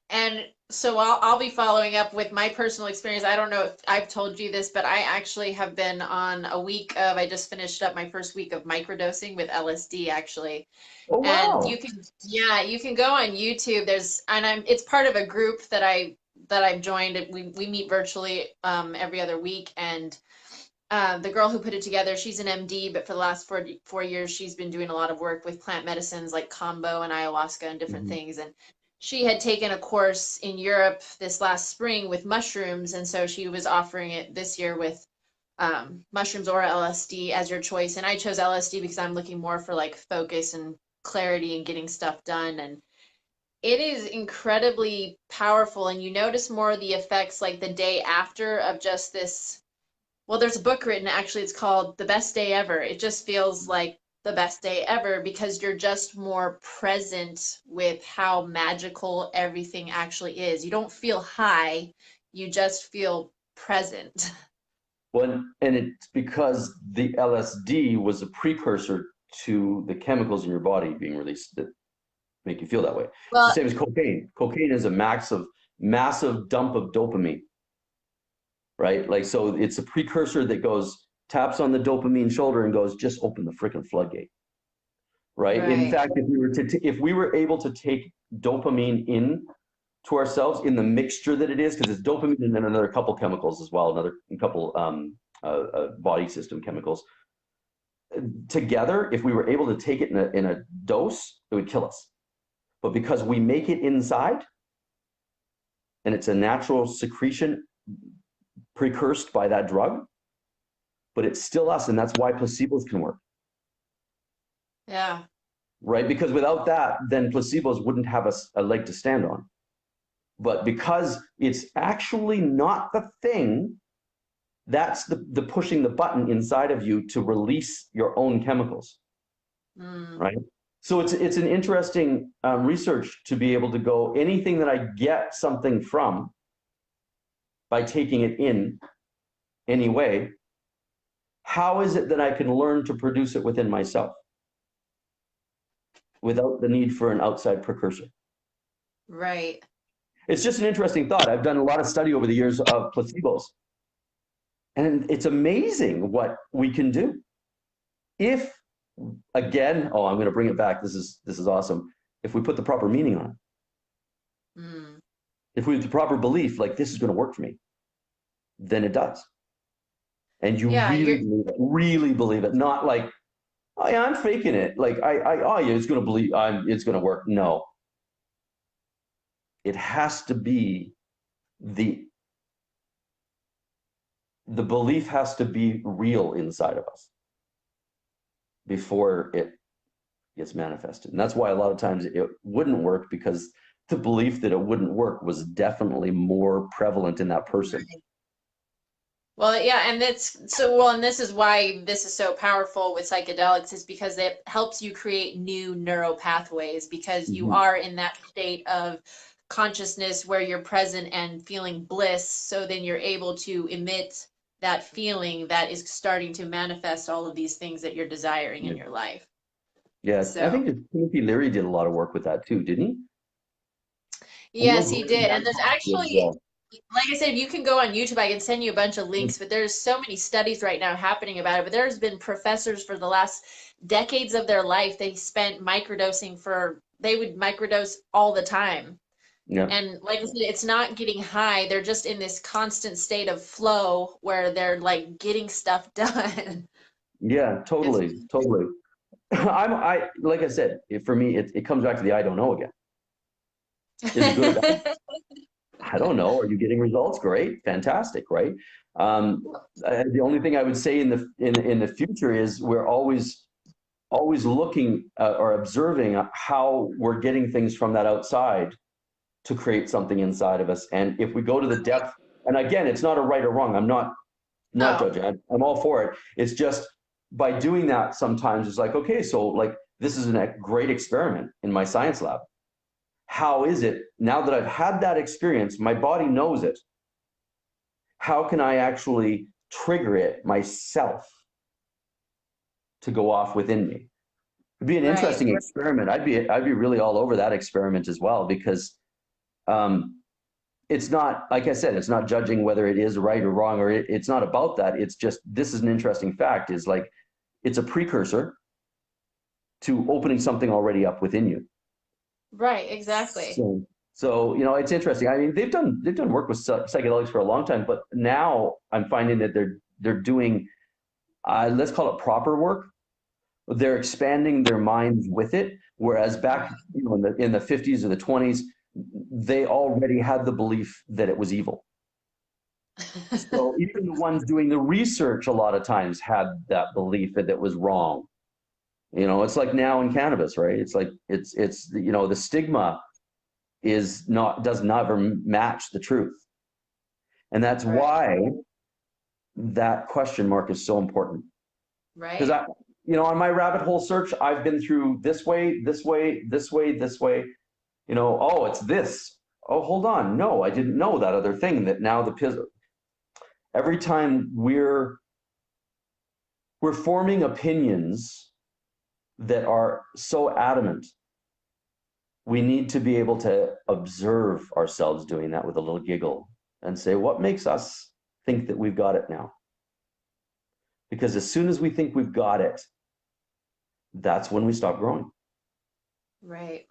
And so I'll be following up with my personal experience. I don't know if I've told you this, but I actually have been on a week of, I just finished up my first week of microdosing with LSD, actually. Oh, wow. And you can go on YouTube. It's part of a group that I've joined. We meet virtually every other week. And the girl who put it together, she's an MD, but for the last 4 years, she's been doing a lot of work with plant medicines like combo and ayahuasca and different things. And she had taken a course in Europe this last spring with mushrooms, and so she was offering it this year with mushrooms or LSD as your choice. And I chose LSD because I'm looking more for like focus and clarity and getting stuff done. And it is incredibly powerful, and you notice more of the effects like the day after of just this. Well, there's a book written, actually, it's called The Best Day Ever. It just feels like the best day ever because you're just more present with how magical everything actually is. You don't feel high, you just feel present. Well, and it's because the LSD was a precursor to the chemicals in your body being released that make you feel that way. Well, it's the same as cocaine. Cocaine is a massive dump of dopamine, right? Like, so it's a precursor that taps on the dopamine shoulder and goes, just open the freaking floodgate, right? In fact, if we were able to take dopamine in to ourselves in the mixture that it is, because it's dopamine and then another couple chemicals as well, another couple body system chemicals together, if we were able to take it in a dose, it would kill us. But because we make it inside, and it's a natural secretion precursed by that drug, but it's still us, and that's why placebos can work. Yeah. Right? Because without that, then placebos wouldn't have a leg to stand on. But because it's actually not the thing, that's the pushing the button inside of you to release your own chemicals. Right? So it's an interesting research to be able to go, anything that I get something from by taking it in anyway, how is it that I can learn to produce it within myself without the need for an outside precursor? Right. It's just an interesting thought. I've done a lot of study over the years of placebos, and it's amazing what we can do. If, again, oh, I'm going to bring it back. This is awesome. If we put the proper meaning on it, if we have the proper belief, like this is going to work for me, then it does. And you really believe it, not like, oh yeah, I'm faking it. Like oh yeah, it's going to work. No, it has to be the belief has to be real inside of us before it gets manifested. And that's why a lot of times it wouldn't work, because the belief that it wouldn't work was definitely more prevalent in that person. Right. Well, yeah, and and this is why this is so powerful with psychedelics, is because it helps you create new neural pathways, because you are in that state of consciousness where you're present and feeling bliss. So then you're able to emit that feeling that is starting to manifest all of these things that you're desiring in your life. Yeah, I So, think Timothy Leary did a lot of work with that too, didn't he? yes, he did. And there's actually, Was, like I said, you can go on YouTube. I can send you a bunch of links, but there's so many studies right now happening about it. But there's been professors for the last decades of their life, they spent microdosing they would microdose all the time. yeah. And like I said, it's not getting high. They're just in this constant state of flow where they're like getting stuff done. Yeah, totally. I like I said, for me, it comes back to the I don't know again. Is it good or bad? I don't know. Are you getting results? Great, fantastic, right? The only thing I would say in the future is we're always looking or observing how we're getting things from that outside to create something inside of us. And if we go to the depth, and again, it's not a right or wrong. I'm not judging. I'm all for it. It's just by doing that, sometimes it's like, okay, so like this is a great experiment in my science lab. How is it now that I've had that experience, my body knows it? How can I actually trigger it myself to go off within me? It'd be an interesting experiment. I'd be really all over that experiment as well, because it's not, like I said, it's not judging whether it is right or wrong, or it's not about that. It's just, this is an interesting fact, is like, it's a precursor to opening something already up within you. Right, exactly. So it's interesting. I mean, they've done work with psychedelics for a long time, but now I'm finding that they're doing, let's call it proper work. They're expanding their minds with it, whereas back in the 50s or the 20s, they already had the belief that it was evil. So even the ones doing the research a lot of times had that belief that it was wrong. It's like now in cannabis, right? It's like it's the stigma does never match the truth. And that's why that question mark is so important. Right. Because on my rabbit hole search, I've been through this way, this way, this way, this way. Oh, it's this. Oh, hold on. No, I didn't know that other thing that now every time we're forming opinions that are so adamant, we need to be able to observe ourselves doing that with a little giggle and say, what makes us think that we've got it now? Because as soon as we think we've got it, that's when we stop growing. Right.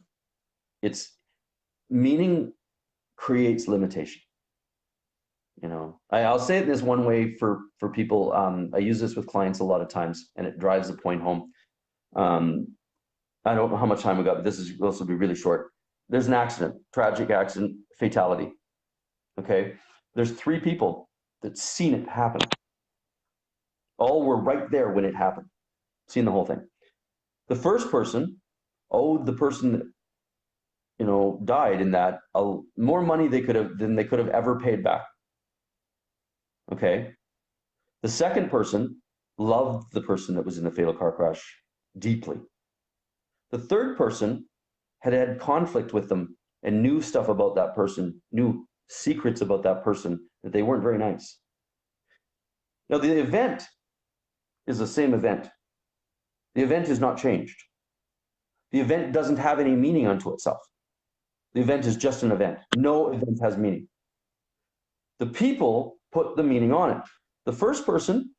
It's meaning creates limitation. I'll say it this one way for people. I use this with clients a lot of times, and it drives the point home. I don't know how much time we got, but this will be really short. There's an accident, tragic accident, fatality. Okay. There's 3 people that seen it happen. All were right there when it happened, seen the whole thing. The first person owed the person that, died in that more money than they could have ever paid back. Okay. The second person loved the person that was in the fatal car crash deeply. The third person had had conflict with them and knew stuff about that person, knew secrets about that person, that they weren't very nice. Now, the event is the same event. The event is not changed. The event doesn't have any meaning unto itself. The event is just an event. No event has meaning. The people put the meaning on it. The first person,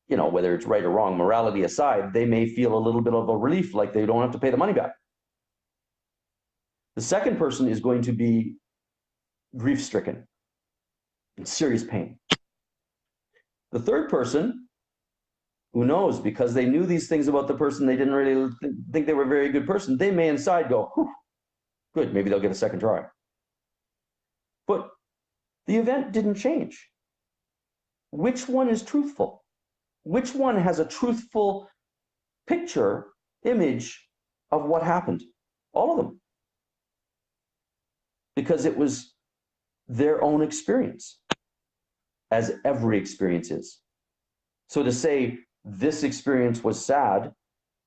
whether it's right or wrong, morality aside, they may feel a little bit of a relief, like they don't have to pay the money back. The second person is going to be grief-stricken, in serious pain. The third person, who knows, because they knew these things about the person, they didn't really think they were a very good person, they may inside go, whew, good, maybe they'll get a second try. But the event didn't change. Which one is truthful? Which one has a truthful picture, image of what happened? All of them. Because it was their own experience, as every experience is. So to say this experience was sad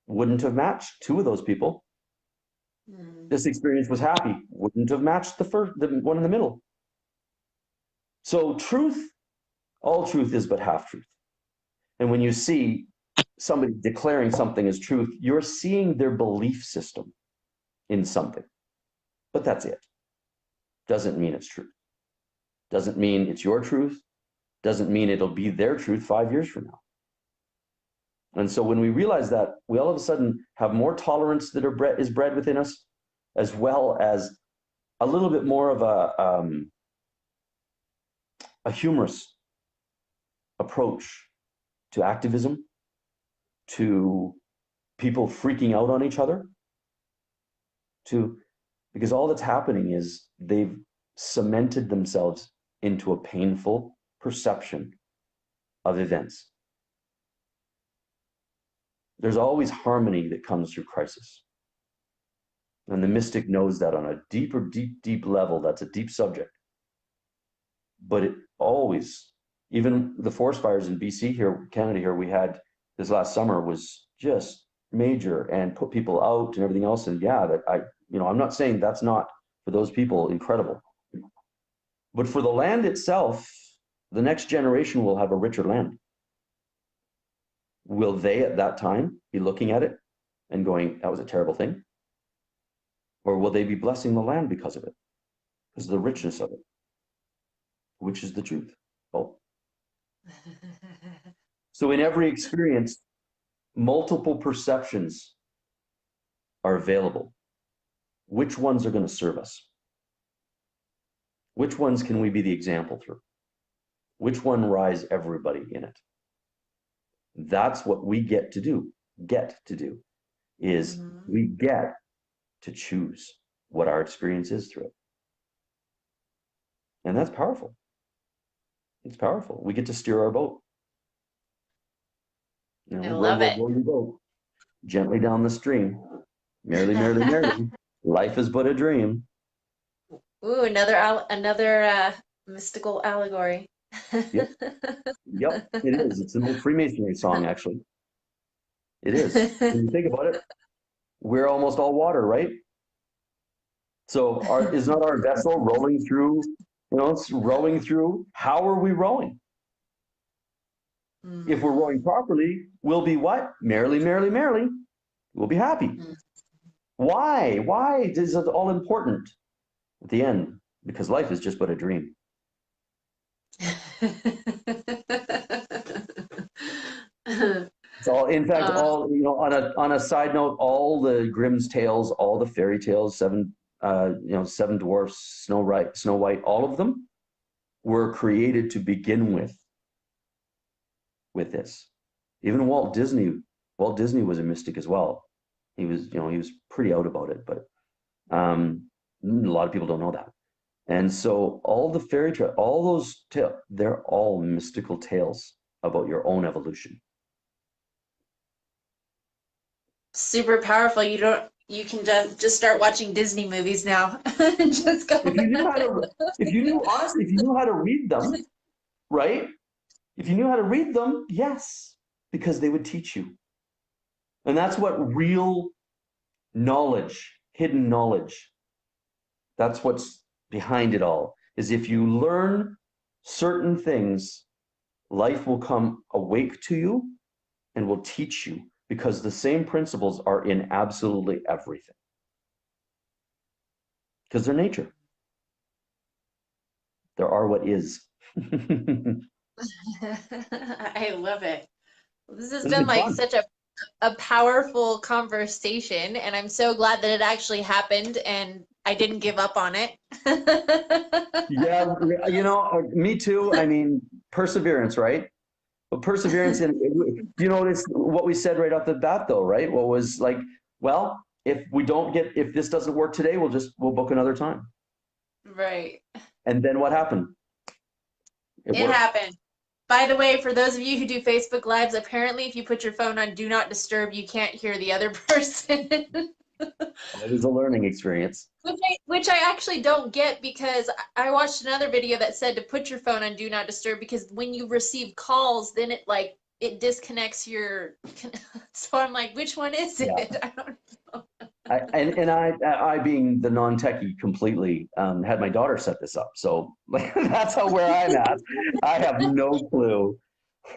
wouldn't have matched 2 of those people. This experience was happy wouldn't have matched the one in the middle. So truth, all truth is but half truth. And when you see somebody declaring something as truth, you're seeing their belief system in something. But that's it. Doesn't mean it's truth. Doesn't mean it's your truth. Doesn't mean it'll be their truth 5 years from now. And so when we realize that, we all of a sudden have more tolerance that is bred within us, as well as a little bit more of a humorous approach to activism, to people freaking out on each other, because all that's happening is they've cemented themselves into a painful perception of events. There's always harmony that comes through crisis. And the mystic knows that on a deeper, deep level. That's a deep subject. But it always, even the forest fires in BC here, Canada here, we had this last summer was just major and put people out and everything else. And yeah, I'm not saying that's not for those people incredible. But for the land itself, the next generation will have a richer land. Will they at that time be looking at it and going, that was a terrible thing? Or will they be blessing the land because of it? Because of the richness of it? Which is the truth? Oh. So in every experience, multiple perceptions are available. Which ones are going to serve us? Which ones can we be the example through? Which one rise everybody in it? That's what we get to do, is we get to choose what our experience is through it. And that's powerful. It's powerful. We get to steer our boat. I love it. Row your boat gently down the stream. Merrily, merrily, merrily. Life is but a dream. Ooh, another mystical allegory. Yep, it is. It's an old Freemasonry song, actually. It is. When you think about it, we're almost all water, right? So is not our vessel rolling through, it's rowing through. How are we rowing? If we're rowing properly, we'll be what? Merrily, merrily, merrily. We'll be happy. Why? Why is it all important at the end? Because life is just but a dream. So, in fact, on a side note, all the Grimm's tales, all the fairy tales, seven dwarfs, Snow White, all of them were created to begin with this. Even Walt Disney was a mystic as well. He was pretty out about it, but a lot of people don't know that. And so all the fairy tale, all those tales, they're all mystical tales about your own evolution. Super powerful. You can just start watching Disney movies now. Just go. If you knew how to, if you knew, honestly, if you knew how to read them, right? If you knew how to read them, yes, because they would teach you. And that's what real knowledge, hidden knowledge, that's what's behind it all, is if you learn certain things, life will come awake to you and will teach you, because the same principles are in absolutely everything. Because they're nature. There are what is. Isn't I love it. This has been it like fun? such a powerful conversation, and I'm so glad that it actually happened and I didn't give up on it. Yeah, me too. I mean, perseverance, right? But perseverance in, this what we said right off the bat though, right? What was like, well, if this doesn't work today, we'll book another time. Right. And then what happened? It It worked. happened. By the way, for those of you who do Facebook Lives, apparently if you put your phone on Do Not Disturb, you can't hear the other person. It was a learning experience. Which I actually don't get, because I watched another video that said to put your phone on Do Not Disturb, because when you receive calls, then it disconnects your. So I'm like, which one is it? Yeah. I don't know. I being the non-techie completely, had my daughter set this up. So that's where I'm at. I have no clue.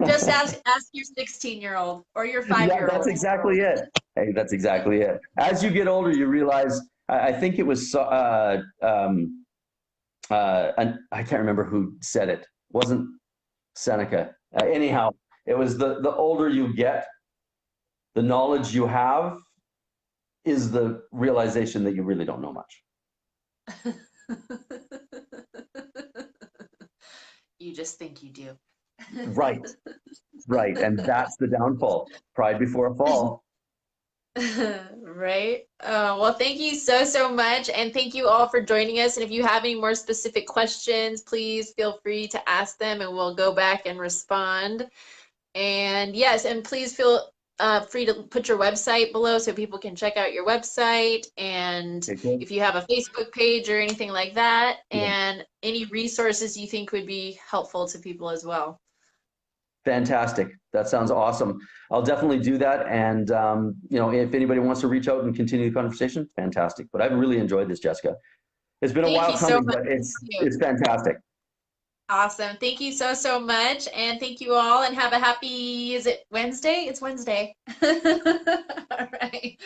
Just ask your 16-year-old or your Yeah, 5-year-old. that's exactly it. Hey, that's exactly it. As you get older, you realize, I think it was, and I can't remember who said it. It wasn't Seneca. Anyhow, it was the older you get, the knowledge you have is the realization that you really don't know much. You just think you do. Right, right. And that's the downfall. Pride before a fall. Right. Well, thank you so much. And thank you all for joining us. And if you have any more specific questions, please feel free to ask them and we'll go back and respond. And yes, and please feel free to put your website below so people can check out your website. And Okay, cool. if you have a Facebook page or anything like that, Yeah. and any resources you think would be helpful to people as well. Fantastic. That sounds awesome. I'll definitely do that. And, if anybody wants to reach out and continue the conversation, fantastic. But I've really enjoyed this, Jessica. It's been a Thank while you so coming, much. but it's Thank you. it's fantastic. Awesome. Thank you so much. And thank you all, and have a happy, is it Wednesday? It's Wednesday. All right.